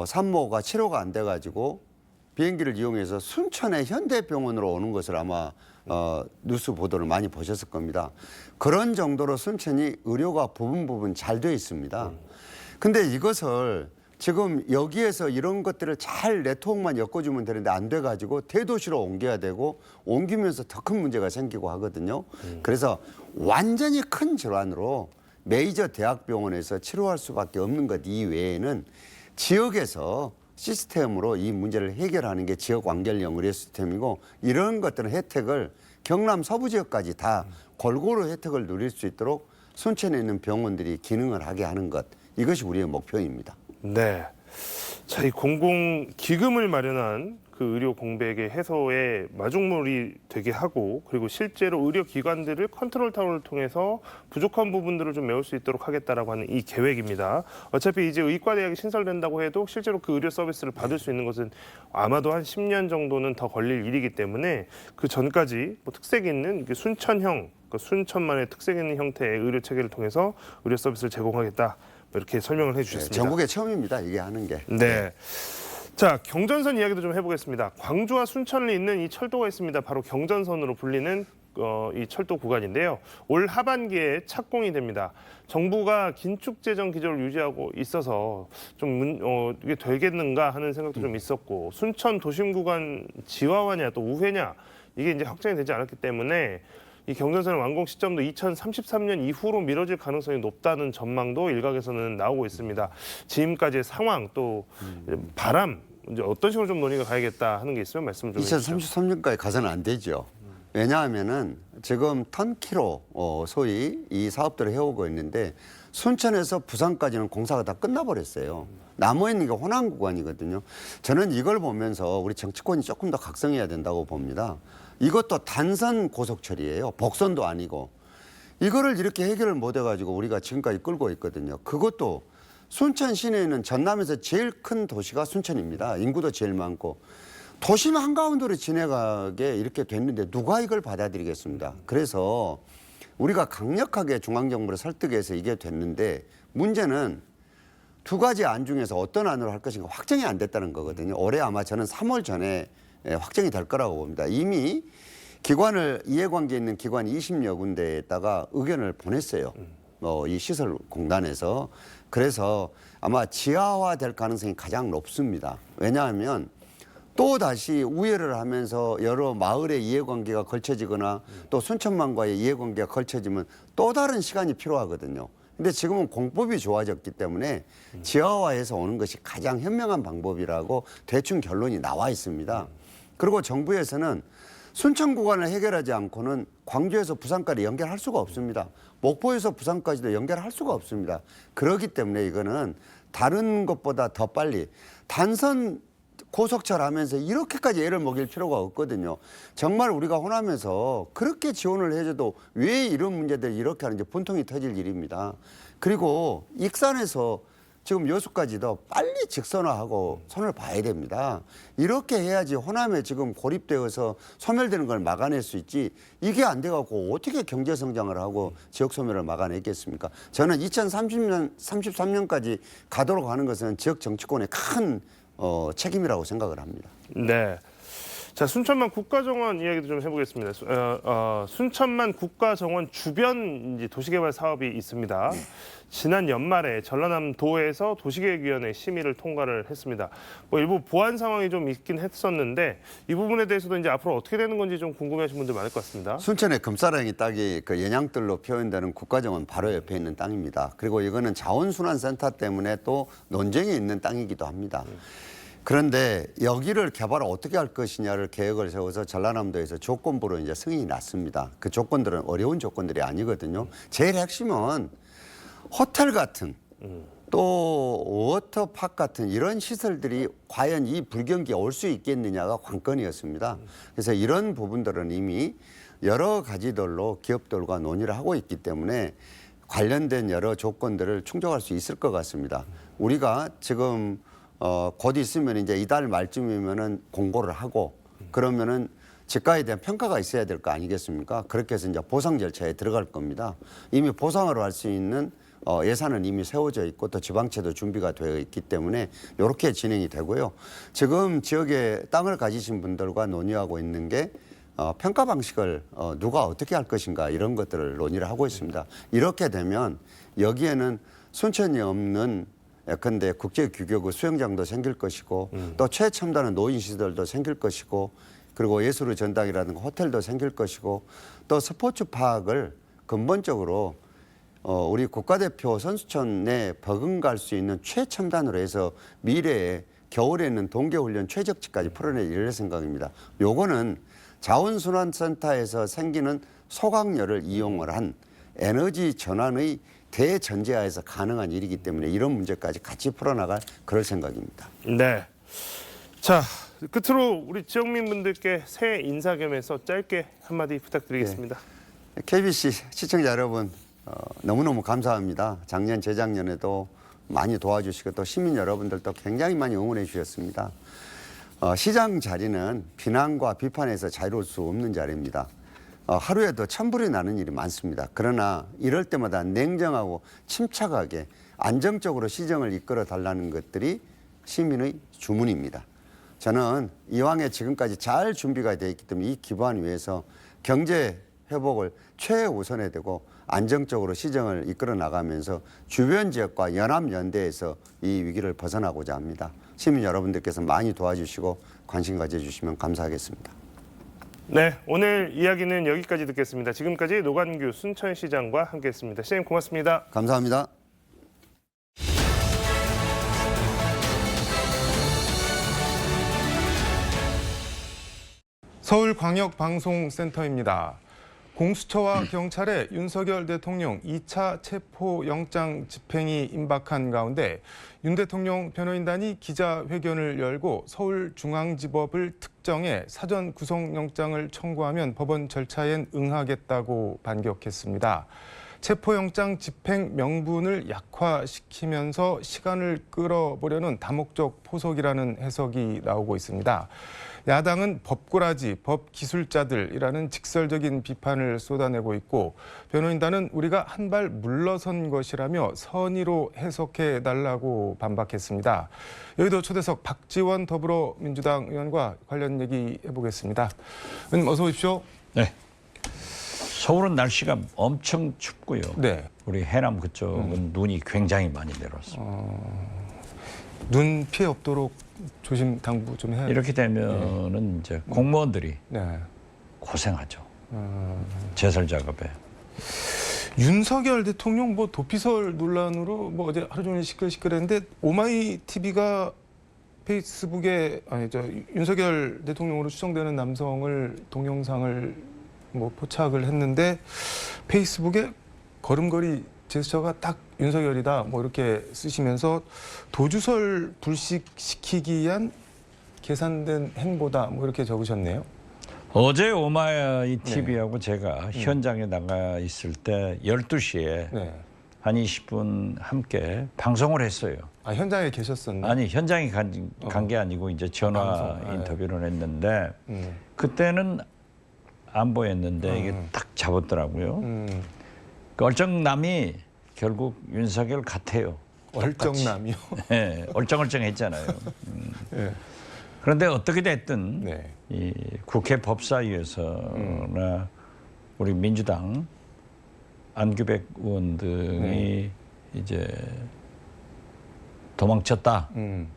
산모가 치료가 안 돼가지고 비행기를 이용해서 순천의 현대병원으로 오는 것을 아마 뉴스 보도를 많이 보셨을 겁니다. 그런 정도로 순천이 의료가 부분 잘 돼 있습니다. 근데 이것을 지금 여기에서 이런 것들을 잘 네트워크만 엮어주면 되는데 안 돼가지고 대도시로 옮겨야 되고 옮기면서 더 큰 문제가 생기고 하거든요. 그래서 완전히 큰 질환으로 메이저 대학병원에서 치료할 수밖에 없는 것 이외에는 지역에서 시스템으로 이 문제를 해결하는 게 지역 완결형 의료 시스템이고 이런 것들은 혜택을 경남 서부 지역까지 다 골고루 혜택을 누릴 수 있도록 순천에 있는 병원들이 기능을 하게 하는 것 이것이 우리의 목표입니다. 네. 자, 이 공공 기금을 마련한 그 의료 공백의 해소에 마중물이 되게 하고 그리고 실제로 의료기관들을 컨트롤 타워를 통해서 부족한 부분들을 좀 메울 수 있도록 하겠다라고 하는 이 계획입니다. 어차피 이제 의과대학이 신설된다고 해도 실제로 그 의료 서비스를 받을 수 있는 것은 아마도 한 10년 정도는 더 걸릴 일이기 때문에 그 전까지 뭐 특색 있는 순천형, 그 순천만의 특색 있는 형태의 의료 체계를 통해서 의료 서비스를 제공하겠다. 이렇게 설명을 해주셨습니다. 전국에 처음입니다. 이게 하는 게. 네. 자, 경전선 이야기도 좀 해보겠습니다. 광주와 순천을 잇는 이 철도가 있습니다. 바로 경전선으로 불리는 이 철도 구간인데요. 올 하반기에 착공이 됩니다. 정부가 긴축 재정 기조를 유지하고 있어서 좀 이게 되겠는가 하는 생각도 좀 있었고 순천 도심 구간 지하화냐 또 우회냐 이게 이제 확정이 되지 않았기 때문에 이 경전선의 완공 시점도 2033년 이후로 미뤄질 가능성이 높다는 전망도 일각에서는 나오고 있습니다. 지금까지의 상황 또 바람 이제 어떤 식으로 좀 논의가 가야겠다 하는 게 있으면 말씀 좀 해주시죠. 2033년까지 가서는 안 되죠. 왜냐하면은 지금 턴키로 소위 이 사업들을 해오고 있는데 순천에서 부산까지는 공사가 다 끝나버렸어요. 남아있는 게 호남 구간이거든요. 저는 이걸 보면서 우리 정치권이 조금 더 각성해야 된다고 봅니다. 이것도 단선 고속철이에요. 복선도 아니고. 이거를 이렇게 해결을 못 해가지고 우리가 지금까지 끌고 있거든요. 그것도 순천 시내에는 전남에서 제일 큰 도시가 순천입니다. 인구도 제일 많고. 도심 한가운데로 지나가게 이렇게 됐는데 누가 이걸 받아들이겠습니다. 그래서 우리가 강력하게 중앙정부를 설득해서 이게 됐는데 문제는 두 가지 안 중에서 어떤 안으로 할 것인가 확정이 안 됐다는 거거든요. 올해 아마 저는 3월 전에 확정이 될 거라고 봅니다. 이미 기관을 이해관계 있는 기관 20여 군데에다가 의견을 보냈어요. 이 시설공단에서. 그래서 아마 지하화될 가능성이 가장 높습니다. 왜냐하면 또 다시 우회를 하면서 여러 마을의 이해관계가 걸쳐지거나 또 순천만과의 이해관계가 걸쳐지면 또 다른 시간이 필요하거든요. 근데 지금은 공법이 좋아졌기 때문에 지하화해서 오는 것이 가장 현명한 방법이라고 대충 결론이 나와 있습니다. 그리고 정부에서는 순천 구간을 해결하지 않고는 광주에서 부산까지 연결할 수가 없습니다. 목포에서 부산까지도 연결할 수가 없습니다. 그렇기 때문에 이거는 다른 것보다 더 빨리 단선 고속철 하면서 이렇게까지 애를 먹일 필요가 없거든요. 정말 우리가 호남에서 그렇게 지원을 해줘도 왜 이런 문제들이 이렇게 하는지 분통이 터질 일입니다. 그리고 익산에서 지금 여수까지도 빨리 직선화하고 손을 봐야 됩니다. 이렇게 해야지 호남에 지금 고립되어서 소멸되는 걸 막아낼 수 있지 이게 안 돼갖고 어떻게 경제 성장을 하고 지역 소멸을 막아내겠습니까? 저는 2033년까지 가도록 하는 것은 지역 정치권의 큰 책임이라고 생각을 합니다. 네. 자, 순천만 국가정원 이야기도 좀 해보겠습니다. 순천만 국가정원 주변 이제 도시개발 사업이 있습니다. 지난 연말에 전라남도에서 도시계획위원회 심의를 통과를 했습니다. 뭐 일부 보완 상황이 좀 있긴 했었는데 이 부분에 대해서도 이제 앞으로 어떻게 되는 건지 좀 궁금해하시는 분들 많을 것 같습니다. 순천의 금사랑이 땅이 그 연양들로 표현되는 국가정원 바로 옆에 있는 땅입니다. 그리고 이거는 자원순환센터 때문에 또 논쟁이 있는 땅이기도 합니다. 그런데 여기를 개발을 어떻게 할 것이냐를 계획을 세워서 전라남도에서 조건부로 이제 승인이 났습니다. 그 조건들은 어려운 조건들이 아니거든요. 제일 핵심은 호텔 같은 또 워터파크 같은 이런 시설들이 과연 이 불경기에 올 수 있겠느냐가 관건이었습니다. 그래서 이런 부분들은 이미 여러 가지들로 기업들과 논의를 하고 있기 때문에 관련된 여러 조건들을 충족할 수 있을 것 같습니다. 우리가 지금 곧 있으면 이제 이달 말쯤이면은 공고를 하고 그러면은 집가에 대한 평가가 있어야 될 거 아니겠습니까? 그렇게 해서 이제 보상 절차에 들어갈 겁니다. 이미 보상으로 할 수 있는 예산은 이미 세워져 있고 또 지방채도 준비가 되어 있기 때문에 이렇게 진행이 되고요. 지금 지역에 땅을 가지신 분들과 논의하고 있는 게 평가 방식을 누가 어떻게 할 것인가 이런 것들을 논의를 하고 있습니다. 이렇게 되면 여기에는 순천이 없는 예컨대 국제규격의 수영장도 생길 것이고 또 최첨단의 노인시설도 생길 것이고 그리고 예술의 전당이라든가 호텔도 생길 것이고 또 스포츠파크를 근본적으로 우리 국가대표 선수촌 내 버금갈 수 있는 최첨단으로 해서 미래에 겨울에는 동계훈련 최적지까지 풀어낼 이럴 생각입니다. 요거는 자원순환센터에서 생기는 소각열을 이용을 한 에너지 전환의 대전제하에서 가능한 일이기 때문에 이런 문제까지 같이 풀어나갈 그럴 생각입니다. 네. 자, 끝으로 우리 지역민분들께 새해 인사 겸해서 짧게 한마디 부탁드리겠습니다. KBC 시청자 여러분 너무너무 감사합니다. 작년, 재작년에도 많이 도와주시고 또 시민 여러분들도 굉장히 많이 응원해 주셨습니다. 시장 자리는 비난과 비판에서 자유로울 수 없는 자리입니다. 하루에도 천불이 나는 일이 많습니다. 그러나 이럴 때마다 냉정하고 침착하게 안정적으로 시정을 이끌어 달라는 것들이 시민의 주문입니다. 저는 이왕에 지금까지 잘 준비가 되어 있기 때문에 이 기반 위에서 경제 회복을 최우선에 두고 안정적으로 시정을 이끌어 나가면서 주변 지역과 연합연대에서 이 위기를 벗어나고자 합니다. 시민 여러분들께서 많이 도와주시고 관심 가져주시면 감사하겠습니다. 네, 오늘 이야기는 여기까지 듣겠습니다. 지금까지 노관규 순천시장과 함께했습니다. 시장님 고맙습니다. 감사합니다. 서울광역방송센터입니다. 공수처와 경찰의 윤석열 대통령 2차 체포영장 집행이 임박한 가운데 윤 대통령 변호인단이 기자회견을 열고 서울중앙지법을 특정해 사전 구속영장을 청구하면 법원 절차엔 응하겠다고 반격했습니다. 체포영장 집행 명분을 약화시키면서 시간을 끌어보려는 다목적 포석이라는 해석이 나오고 있습니다. 야당은 법꾸라지, 법기술자들이라는 직설적인 비판을 쏟아내고 있고 변호인단은 우리가 한 발 물러선 것이라며 선의로 해석해달라고 반박했습니다. 여의도 초대석 박지원 더불어민주당 의원과 관련 얘기 해보겠습니다. 의원님 어서 오십시오. 네. 서울은 날씨가 엄청 춥고요. 네. 우리 해남 그쪽은 눈이 굉장히 많이 내렸습니다. 눈 피해 없도록 조심 당부 좀 해야 이렇게 되면은 이제 공무원들이 네. 고생하죠. 제설 작업에. 윤석열 대통령 뭐 도피설 논란으로 뭐 어제 하루 종일 시끌시끌했는데 오마이 TV가 페이스북에 윤석열 대통령으로 추정되는 남성을 동영상을 뭐 포착을 했는데 페이스북에 걸음걸이 제스처가 딱 윤석열이다 뭐 이렇게 쓰시면서 도주설 불식시키기 위한 계산된 행보다 뭐 이렇게 적으셨네요. 어제 오마이 TV하고 제가 현장에 나가 있을 때 12시에 네. 한 20분 함께 방송을 했어요. 아 현장에 계셨었나요? 아니 현장에 간 게 아니고 이제 전화 방송, 인터뷰를 했는데 그때는 안 보였는데 이게 딱 잡았더라고요. 그 얼쩡남이 결국 윤석열 같아요. 얼쩡남이요? 네, 얼쩡얼쩡했잖아요. 네. 그런데 어떻게 됐든 네. 이 국회 법사위에서나 우리 민주당 안규백 의원 등이 이제 도망쳤다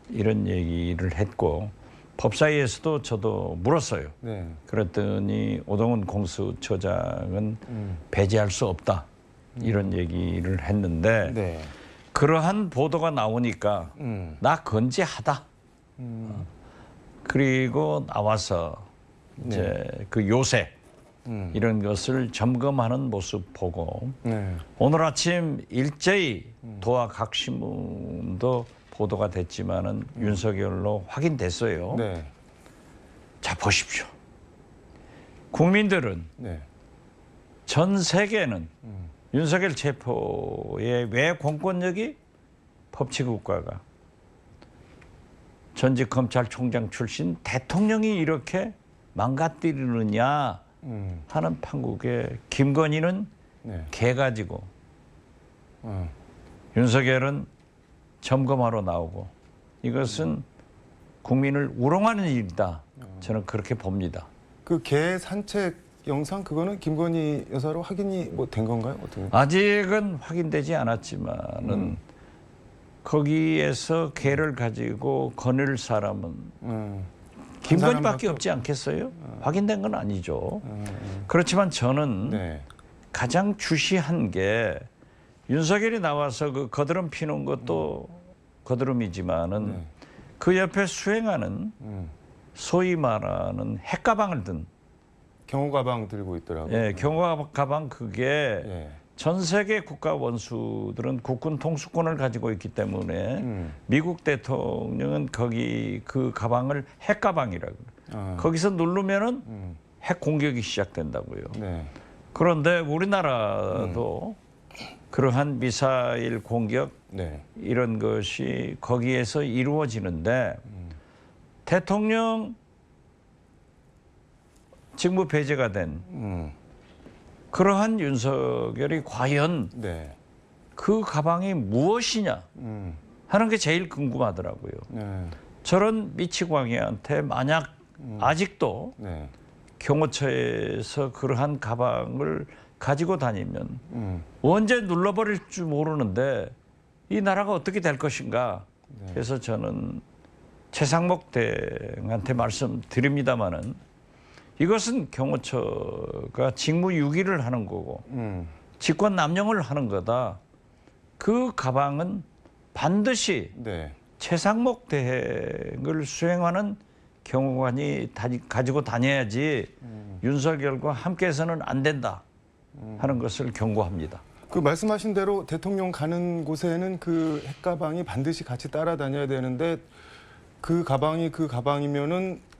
이런 얘기를 했고 법사위에서도 저도 물었어요. 네. 그랬더니 오동훈 공수처장은 배제할 수 없다 이런 얘기를 했는데 네. 그러한 보도가 나오니까 나 건재하다. 그리고 나와서 이제 그 요새 이런 것을 점검하는 모습 보고 네. 오늘 아침 일제히 도하 각신문도 보도가 됐지만은 윤석열로 확인됐어요. 네. 자 보십시오. 국민들은 네. 전 세계는 윤석열 체포에 왜 공권력이 법치국가가 전직 검찰총장 출신 대통령이 이렇게 망가뜨리느냐 하는 판국에 김건희는 네. 개 가지고 윤석열은 점검하러 나오고 이것은 국민을 우롱하는 일이다. 저는 그렇게 봅니다. 그 개 산책 영상 그거는 김건희 여사로 확인이 뭐 된 건가요? 어떻게? 아직은 확인되지 않았지만은 거기에서 개를 가지고 거닐 사람은 김건희밖에 사람밖에 없지 않겠어요? 확인된 건 아니죠. 그렇지만 저는 네. 가장 주시한 게 윤석열이 나와서 그 거드름 피는 것도 거드름이지만은 그 옆에 수행하는 소위 말하는 핵가방을 든 경호 가방 들고 있더라고요. 경호 가방 그게 예. 전 세계 국가 원수들은 국군 통수권을 가지고 있기 때문에 미국 대통령은 거기 그 가방을 핵 가방이라고. 거기서 누르면은 핵 공격이 시작된다고요. 네. 그런데 우리나라도 그러한 미사일 공격 네. 이런 것이 거기에서 이루어지는데 대통령 직무 배제가 된 그러한 윤석열이 과연 네. 그 가방이 무엇이냐 하는 게 제일 궁금하더라고요. 네. 저런 미치광이한테 만약 아직도 네. 경호처에서 그러한 가방을 가지고 다니면 언제 눌러버릴 줄 모르는데 이 나라가 어떻게 될 것인가. 그래서 저는 최상목 대행한테 말씀드립니다마는 이것은 경호처가 직무유기를 하는 거고 직권 남용을 하는 거다. 그 가방은 반드시 네. 최상목 대행을 수행하는 경호관이 가지고 다녀야지 윤석열과 함께해서는 안 된다 하는 것을 경고합니다. 그 말씀하신 대로 대통령 가는 곳에는 그 핵가방이 반드시 같이 따라다녀야 되는데 그 가방이 그 가방이면은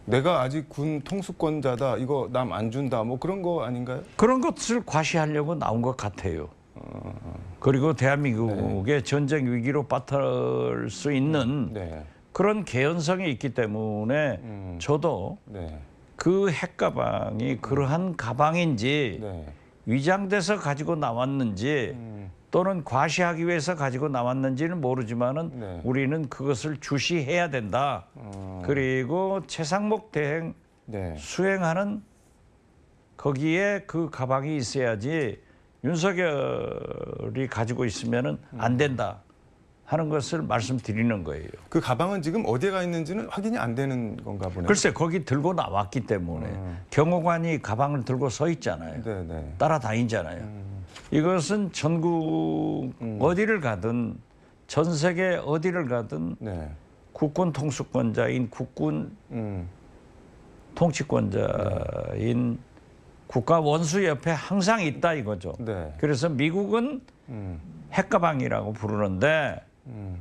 내가 아직 군 통수권자다, 이거 남 안 준다, 뭐 그런 거 아닌가요? 그런 것을 과시하려고 나온 것 같아요. 그리고 대한민국의 전쟁 위기로 빠뜨릴 수 있는 네. 그런 개연성이 있기 때문에 저도 네. 그 핵가방이 그러한 가방인지 네. 위장돼서 가지고 나왔는지 또는 과시하기 위해서 가지고 나왔는지는 모르지만은 네. 우리는 그것을 주시해야 된다. 그리고 최상목 대행 네. 수행하는 거기에 그 가방이 있어야지 윤석열이 가지고 있으면은 안 된다 하는 것을 말씀드리는 거예요. 그 가방은 지금 어디에 가 있는지는 확인이 안 되는 건가 보네요. 글쎄 거기 들고 나왔기 때문에 경호관이 가방을 들고 서 있잖아요. 네, 네. 따라다니잖아요. 이것은 전국 어디를 가든 전 세계 어디를 가든 네. 국군 통수권자인 국군 통치권자인 국가 원수 옆에 항상 있다 이거죠. 네. 그래서 미국은 핵가방이라고 부르는데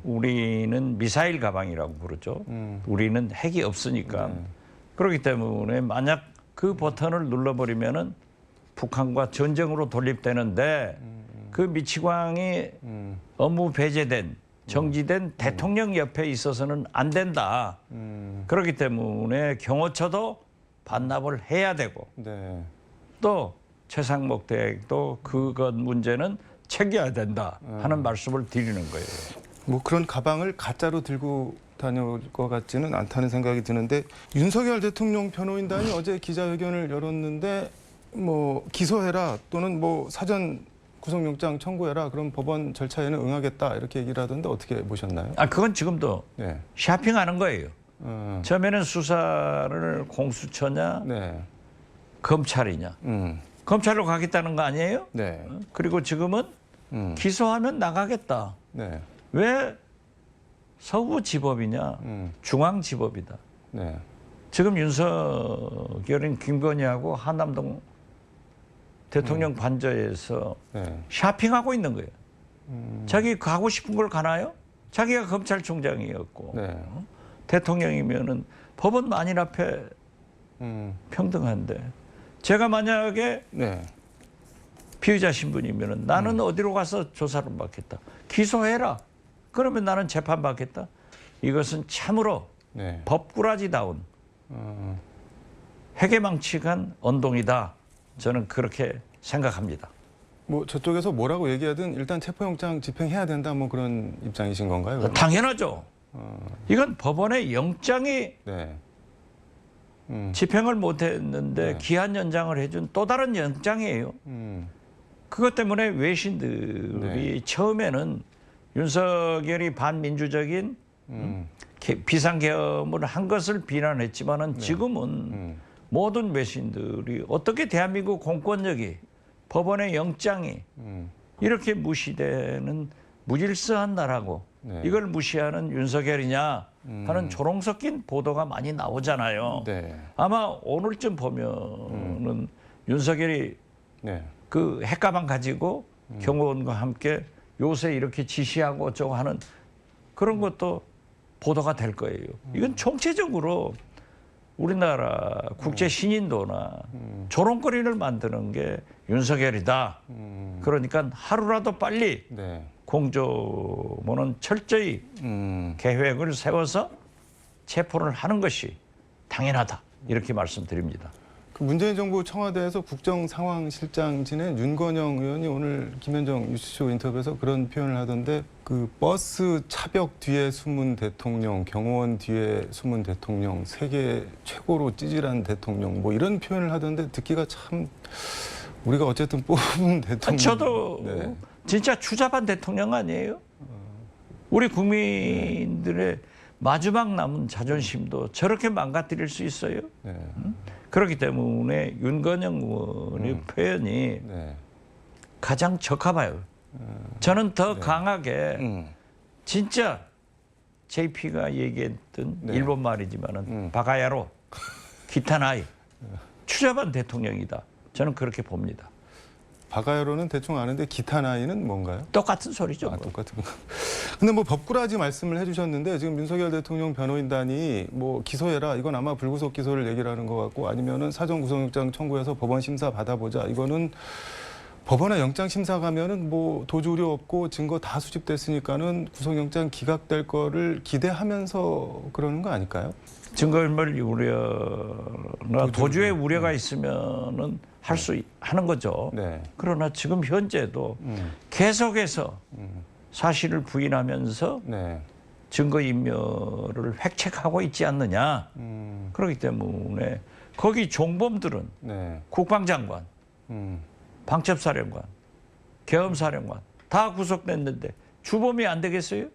우리는 미사일 가방이라고 부르죠. 우리는 핵이 없으니까. 그렇기 때문에 만약 그 버튼을 눌러버리면은 북한과 전쟁으로 돌입되는데 그 미치광이 업무 배제된 정지된 대통령 옆에 있어서는 안 된다. 그렇기 때문에 경호처도 반납을 해야 되고 네. 또 최상목 대행도 그것 문제는 챙겨야 된다 하는 말씀을 드리는 거예요. 뭐 그런 가방을 가짜로 들고 다녀올 것 같지는 않다는 생각이 드는데 윤석열 대통령 변호인단이 어제 기자회견을 열었는데 뭐 기소해라 또는 뭐 사전 구속영장 청구해라 그럼 법원 절차에는 응하겠다 이렇게 얘기를 하던데 어떻게 보셨나요? 아 그건 지금도 네. 샤핑하는 거예요. 처음에는 수사를 공수처냐 네. 검찰이냐. 검찰로 가겠다는 거 아니에요? 네. 그리고 지금은 기소하면 나가겠다. 네. 왜 서구지법이냐 중앙지법이다. 네. 지금 윤석열은 김건희하고 한남동 대통령 관저에서 네. 샤핑하고 있는 거예요. 자기 가고 싶은 걸 가나요? 자기가 검찰총장이었고 네. 대통령이면은 법원 만일 앞에 평등한데 제가 만약에 네. 피의자 신분이면은 나는 어디로 가서 조사를 받겠다. 기소해라. 그러면 나는 재판 받겠다. 이것은 참으로 네. 법꾸라지다운 핵에망측한 언동이다. 저는 그렇게 생각합니다. 뭐 저쪽에서 뭐라고 얘기하든 일단 체포영장 집행해야 된다 뭐 그런 입장이신 건가요? 그럼? 당연하죠. 이건 법원의 영장이 네. 집행을 못했는데 네. 기한 연장을 해준 또 다른 영장이에요. 그것 때문에 외신들이 네. 처음에는 윤석열이 반민주적인 비상계엄을 한 것을 비난했지만은 지금은 모든 외신들이 어떻게 대한민국 공권력이 법원의 영장이 이렇게 무시되는 무질서한 나라고 네. 이걸 무시하는 윤석열이냐 하는 조롱 섞인 보도가 많이 나오잖아요. 네. 아마 오늘쯤 보면은 윤석열이 네. 그 핵가방 가지고 경호원과 함께 요새 이렇게 지시하고 어쩌고 하는 그런 것도 보도가 될 거예요. 이건 총체적으로 우리나라 국제 신인도나 조롱거리를 만드는 게 윤석열이다. 그러니까 하루라도 빨리 네. 공조모는 철저히 계획을 세워서 체포를 하는 것이 당연하다. 이렇게 말씀드립니다. 그 문재인 정부 청와대에서 국정상황실장 지낸 윤건영 의원이 오늘 김현정 뉴스쇼 인터뷰에서 그런 표현을 하던데 그 버스 차벽 뒤에 숨은 대통령, 경호원 뒤에 숨은 대통령, 세계 최고로 찌질한 대통령 뭐 이런 표현을 하던데 듣기가 참 우리가 어쨌든 뽑은 대통령. 저도 네. 진짜 추잡한 대통령 아니에요? 우리 국민들의 마지막 남은 자존심도 저렇게 망가뜨릴 수 있어요? 네. 그렇기 때문에 윤건영 의원의 표현이 네. 가장 적합해요. 저는 더 강하게 진짜 JP가 얘기했던 네. 일본 말이지만은 바가야로 기타나이 추잡한 대통령이다. 저는 그렇게 봅니다. 바가야로는 대충 아는데 기타 나이는 뭔가요? 똑같은 소리죠. 뭐. 똑같은 거. 근데 뭐 법꾸라지 말씀을 해주셨는데 지금 윤석열 대통령 변호인단이 뭐 기소해라 이건 아마 불구속 기소를 얘기를 하는 것 같고 아니면은 사전 구속영장 청구해서 법원 심사 받아보자 이거는 법원에 영장 심사 가면은 뭐 도주 우려 없고 증거 다 수집됐으니까는 구속영장 기각될 거를 기대하면서 그러는 거 아닐까요? 증거인멸 우려나 도주의 우려가 있으면은 할 수 하는 거죠. 네. 그러나 지금 현재도 계속해서 사실을 부인하면서 네. 증거인멸을 획책하고 있지 않느냐. 그렇기 때문에 거기 종범들은 네. 국방장관, 방첩사령관, 계엄사령관 다 구속됐는데 주범이 안 되겠어요?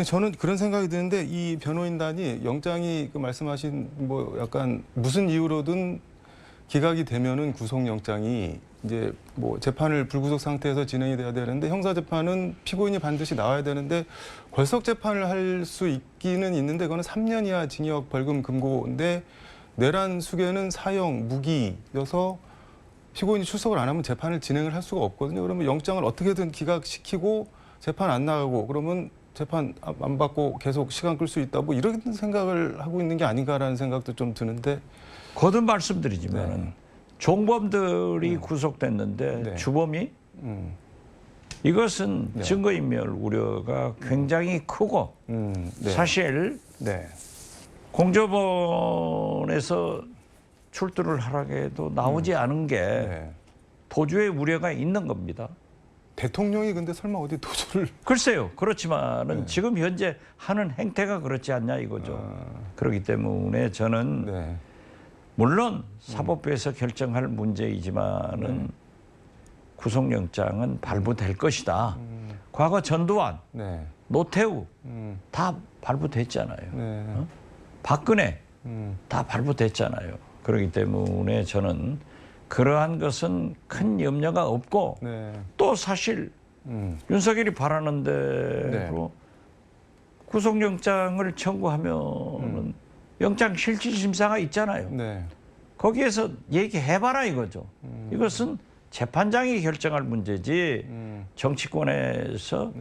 저는 그런 생각이 드는데 이 변호인단이 영장이 그 말씀하신 뭐 약간 무슨 이유로든 기각이 되면은 구속영장이 이제 뭐 재판을 불구속 상태에서 진행이 돼야 되는데 형사재판은 피고인이 반드시 나와야 되는데 벌석 재판을 할 수 있기는 있는데 그거는 3년 이하 징역 벌금 금고인데 내란 수괴는 사형 무기여서 피고인이 출석을 안 하면 재판을 진행을 할 수가 없거든요. 그러면 영장을 어떻게든 기각시키고 재판 안 나가고 그러면 재판 안 받고 계속 시간 끌 수 있다 뭐 이런 생각을 하고 있는 게 아닌가라는 생각도 좀 드는데 거듭 말씀드리지만 네. 종범들이 구속됐는데 네. 주범이 이것은 증거인멸 우려가 굉장히 크고 네. 사실 네. 공조본에서 출두를 하라고 해도 나오지 않은 게 네. 도주의 우려가 있는 겁니다. 대통령이 근데 설마 어디 도주를 글쎄요. 그렇지만은 지금 현재 하는 행태가 그렇지 않냐 이거죠. 그렇기 때문에 저는 네. 물론 사법부에서 결정할 문제이지만은 구속영장은 발부될 것이다. 과거 전두환, 네. 노태우 다 발부됐잖아요. 네. 박근혜 다 발부됐잖아요. 그렇기 때문에 저는 그러한 것은 큰 염려가 없고 네. 또 사실 윤석열이 바라는 대로 구속영장을 청구하면 영장 실질심사가 있잖아요. 네. 거기에서 얘기해봐라 이거죠. 이것은 재판장이 결정할 문제지 정치권에서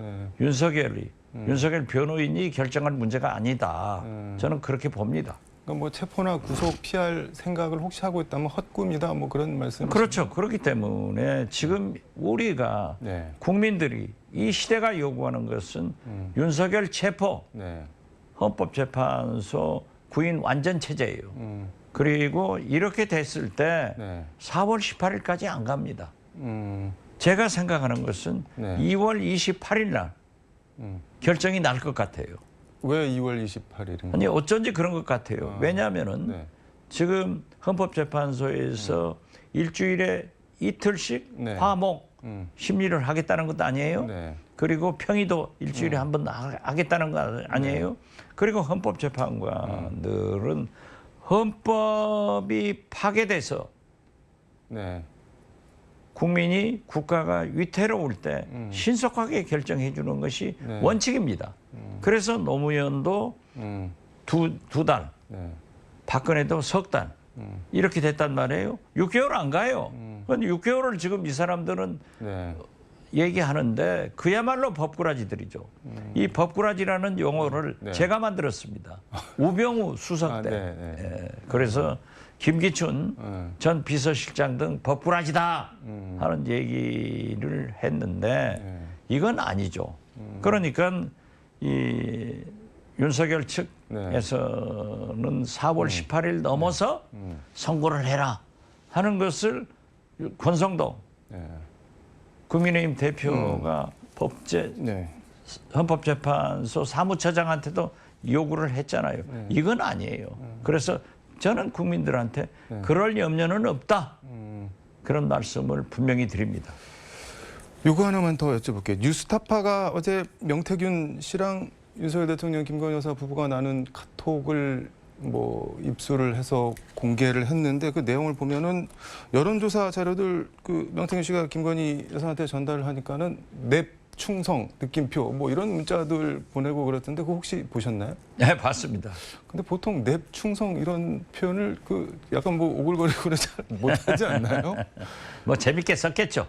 윤석열 변호인이 결정할 문제가 아니다. 저는 그렇게 봅니다. 그러니까 뭐 체포나 구속 피할 생각을 혹시 하고 있다면 헛꿈이다 뭐 그런 말씀. 그렇죠. 그렇기 때문에 지금 우리가 네. 국민들이 이 시대가 요구하는 것은 윤석열 체포, 네. 헌법재판소 구인 완전 체제예요. 그리고 이렇게 됐을 때 네. 4월 18일까지 안 갑니다. 제가 생각하는 것은 네. 2월 28일 날 결정이 날 것 같아요. 왜 2월 28일인가? 아니 어쩐지 그런 것 같아요. 왜냐하면은 네. 지금 헌법재판소에서 일주일에 이틀씩 네. 화목 심리를 하겠다는 것도 아니에요. 네. 그리고 평의도 일주일에 한 번 하겠다는 거 아니에요. 그리고 헌법재판관들은 헌법이 파괴돼서 네. 국민이 국가가 위태로울 때 신속하게 결정해 주는 것이 원칙입니다. 그래서 노무현도 두 달, 네. 박근혜도 석 달 이렇게 됐단 말이에요. 6개월 안 가요. 근데 6개월을 지금 이 사람들은 네. 얘기하는데 그야말로 법꾸라지들이죠. 이 법꾸라지라는 용어를 네. 제가 만들었습니다. 우병우 수석 아, 때. 네, 네. 예, 그래서 김기춘 전 비서실장 등 법꾸라지다 하는 얘기를 했는데 이건 아니죠. 그러니까 이 윤석열 측에서는 4월 18일 넘어서 선고를 해라 하는 것을 권성동 네. 국민의힘 대표가 네. 헌법재판소 사무처장한테도 요구를 했잖아요. 이건 아니에요. 그래서 저는 국민들한테 그럴 염려는 없다. 그런 말씀을 분명히 드립니다. 요거 하나만 더 여쭤볼게요. 뉴스타파가 어제 명태균 씨랑 윤석열 대통령 김건희 여사 부부가 나눈 카톡을 뭐 입수를 해서 공개를 했는데 그 내용을 보면은 여론조사 자료들 그 명태균 씨가 김건희 여사한테 전달을 하니까는 냅 충성 느낌표 뭐 이런 문자들 보내고 그랬던데 그거 혹시 보셨나요? 네, 봤습니다. 근데 보통 냅 충성 이런 표현을 그 약간 뭐 오글거리고 그러지 못하지 않나요? 뭐 재밌게 썼겠죠.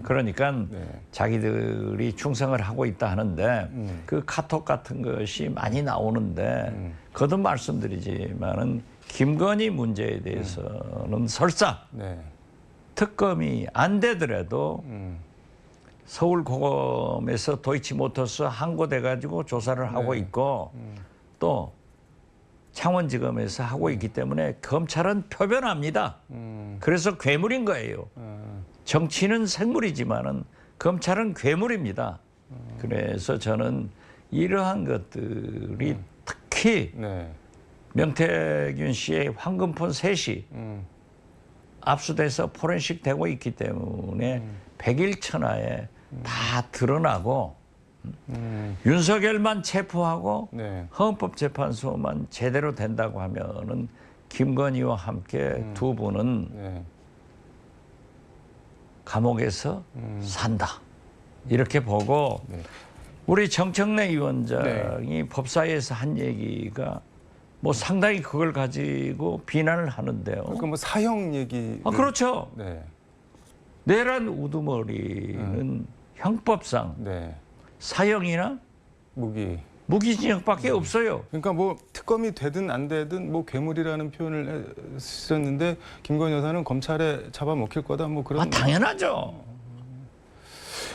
그러니까 네. 자기들이 충성을 하고 있다 하는데 그 카톡 같은 것이 많이 나오는데 거듭 말씀드리지만은 김건희 문제에 대해서는 설사 네. 특검이 안 되더라도 서울고검에서 도이치모터스 항고돼 가지고 조사를 하고 있고 또 창원지검에서 하고 있기 때문에 검찰은 표변합니다. 그래서 괴물인 거예요. 정치는 생물이지만은 검찰은 괴물입니다. 그래서 저는 이러한 것들이 특히 네. 명태균 씨의 황금폰 셋이 압수돼서 포렌식 되고 있기 때문에 백일천하에 다 드러나고 윤석열만 체포하고 네. 헌법재판소만 제대로 된다고 하면은 김건희와 함께 두 분은 네. 감옥에서 산다. 이렇게 보고 네. 우리 정청래 위원장이 법사위에서 한 얘기가 뭐 상당히 그걸 가지고 비난을 하는데요. 그러니까 뭐 사형 얘기. 아, 그렇죠. 네. 내란 우두머리는 형법상 네. 사형이나 무기징역밖에 없어요. 그러니까 뭐 특검이 되든 안 되든 뭐 괴물이라는 표현을 쓰셨는데 김건희 여사는 검찰에 잡아먹힐 거다 뭐 그런. 아, 당연하죠.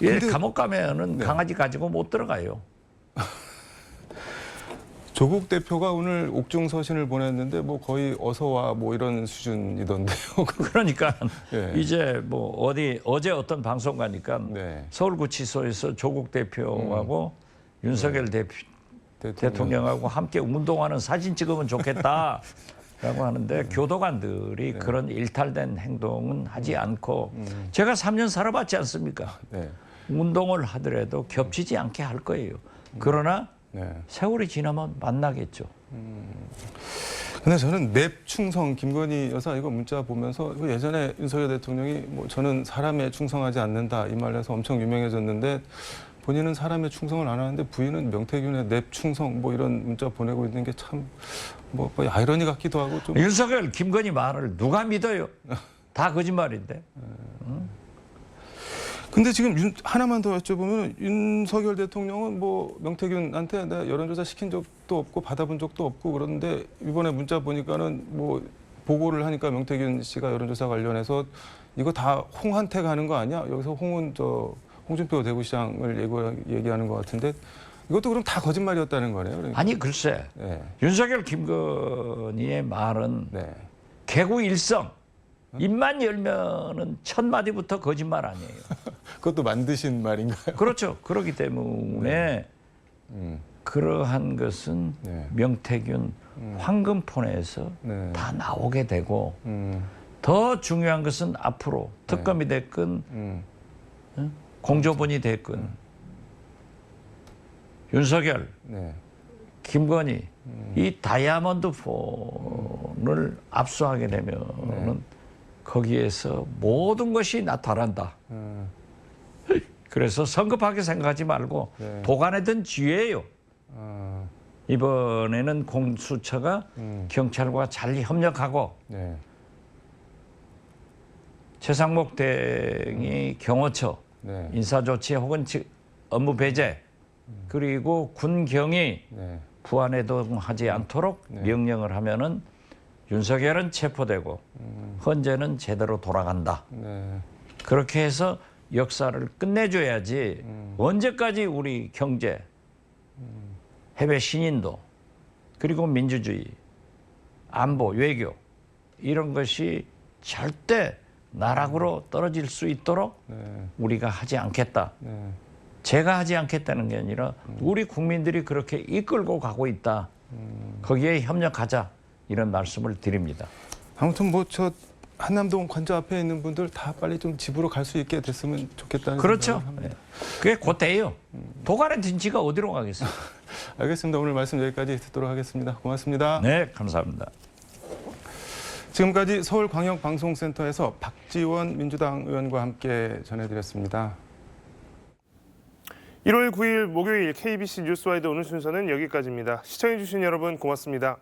예, 근데- 감옥 가면은 네. 강아지 가지고 못 들어가요. 조국 대표가 오늘 옥중 서신을 보냈는데 뭐 거의 어서 와 뭐 이런 수준이던데요. 그러니까 예. 이제 뭐 어제 어떤 방송 가니까 네. 서울구치소에서 조국 대표하고 윤석열 대통령하고 함께 운동하는 사진 찍으면 좋겠다라고 하는데 교도관들이 그런 일탈된 행동은 하지 않고 제가 3년 살아봤지 않습니까? 네. 운동을 하더라도 겹치지 않게 할 거예요. 그러나 네. 세월이 지나면 만나겠죠. 근데 저는 냅 충성 김건희 여사 이거 문자 보면서 이거 예전에 윤석열 대통령이 뭐 저는 사람에 충성하지 않는다 이 말해서 엄청 유명해졌는데 본인은 사람에 충성을 안 하는데 부인은 명태균의 냅 충성 뭐 이런 문자 보내고 있는 게 참 뭐 거의 아이러니 같기도 하고 좀. 윤석열, 김건희 말을 누가 믿어요? 다 거짓말인데. 근데 지금 하나만 더 여쭤보면 윤석열 대통령은 뭐 명태균한테 내가 여론조사 시킨 적도 없고 받아본 적도 없고 그런데 이번에 문자 보니까는 뭐 보고를 하니까 명태균 씨가 여론조사 관련해서 이거 다 홍한테 가는 거 아니야? 여기서 홍은 홍준표 대구시장을 얘기하는 것 같은데 이것도 그럼 다 거짓말이었다는 거네요. 그러니까. 아니 글쎄 네. 윤석열, 김건희의 말은 네. 개구 일성. 입만 열면은 첫 마디부터 거짓말 아니에요. 그것도 만드신 말인가요? 그렇죠. 그렇기 때문에 그러한 것은 네. 명태균 황금폰에서 네. 다 나오게 되고 음. 더 중요한 것은 앞으로 특검이 됐건 공조본이 됐건 윤석열, 네. 김건희 이 다이아몬드 폰을 압수하게 되면은 거기에서 모든 것이 나타난다. 그래서 성급하게 생각하지 말고 네. 보관하던 쥐예요. 아, 이번에는 공수처가 경찰과 잘 협력하고 네. 최상목 대행이 경호처 네. 인사조치 혹은 업무 배제 그리고 군경이 네. 부안해동하지 않도록 명령을 하면은 윤석열은 체포되고 헌재는 제대로 돌아간다. 네. 그렇게 해서 역사를 끝내줘야지 언제까지 우리 경제, 해외 신인도 그리고 민주주의, 안보, 외교 이런 것이 절대 나락으로 떨어질 수 있도록 우리가 하지 않겠다. 네. 제가 하지 않겠다는 게 아니라 우리 국민들이 그렇게 이끌고 가고 있다. 거기에 협력하자 이런 말씀을 드립니다. 아무튼 뭐 저 한남동 관저 앞에 있는 분들 다 빨리 좀 집으로 갈 수 있게 됐으면 좋겠다는 그렇죠. 생각을 합니다. 그게 곧 돼요. 도가래 든지가 어디로 가겠어요. 알겠습니다. 오늘 말씀 여기까지 듣도록 하겠습니다. 고맙습니다. 네, 감사합니다. 지금까지 서울광역방송센터에서 박지원 민주당 의원과 함께 전해드렸습니다. 1월 9일 목요일 KBC 뉴스와이드 오늘 순서는 여기까지입니다. 시청해주신 여러분 고맙습니다.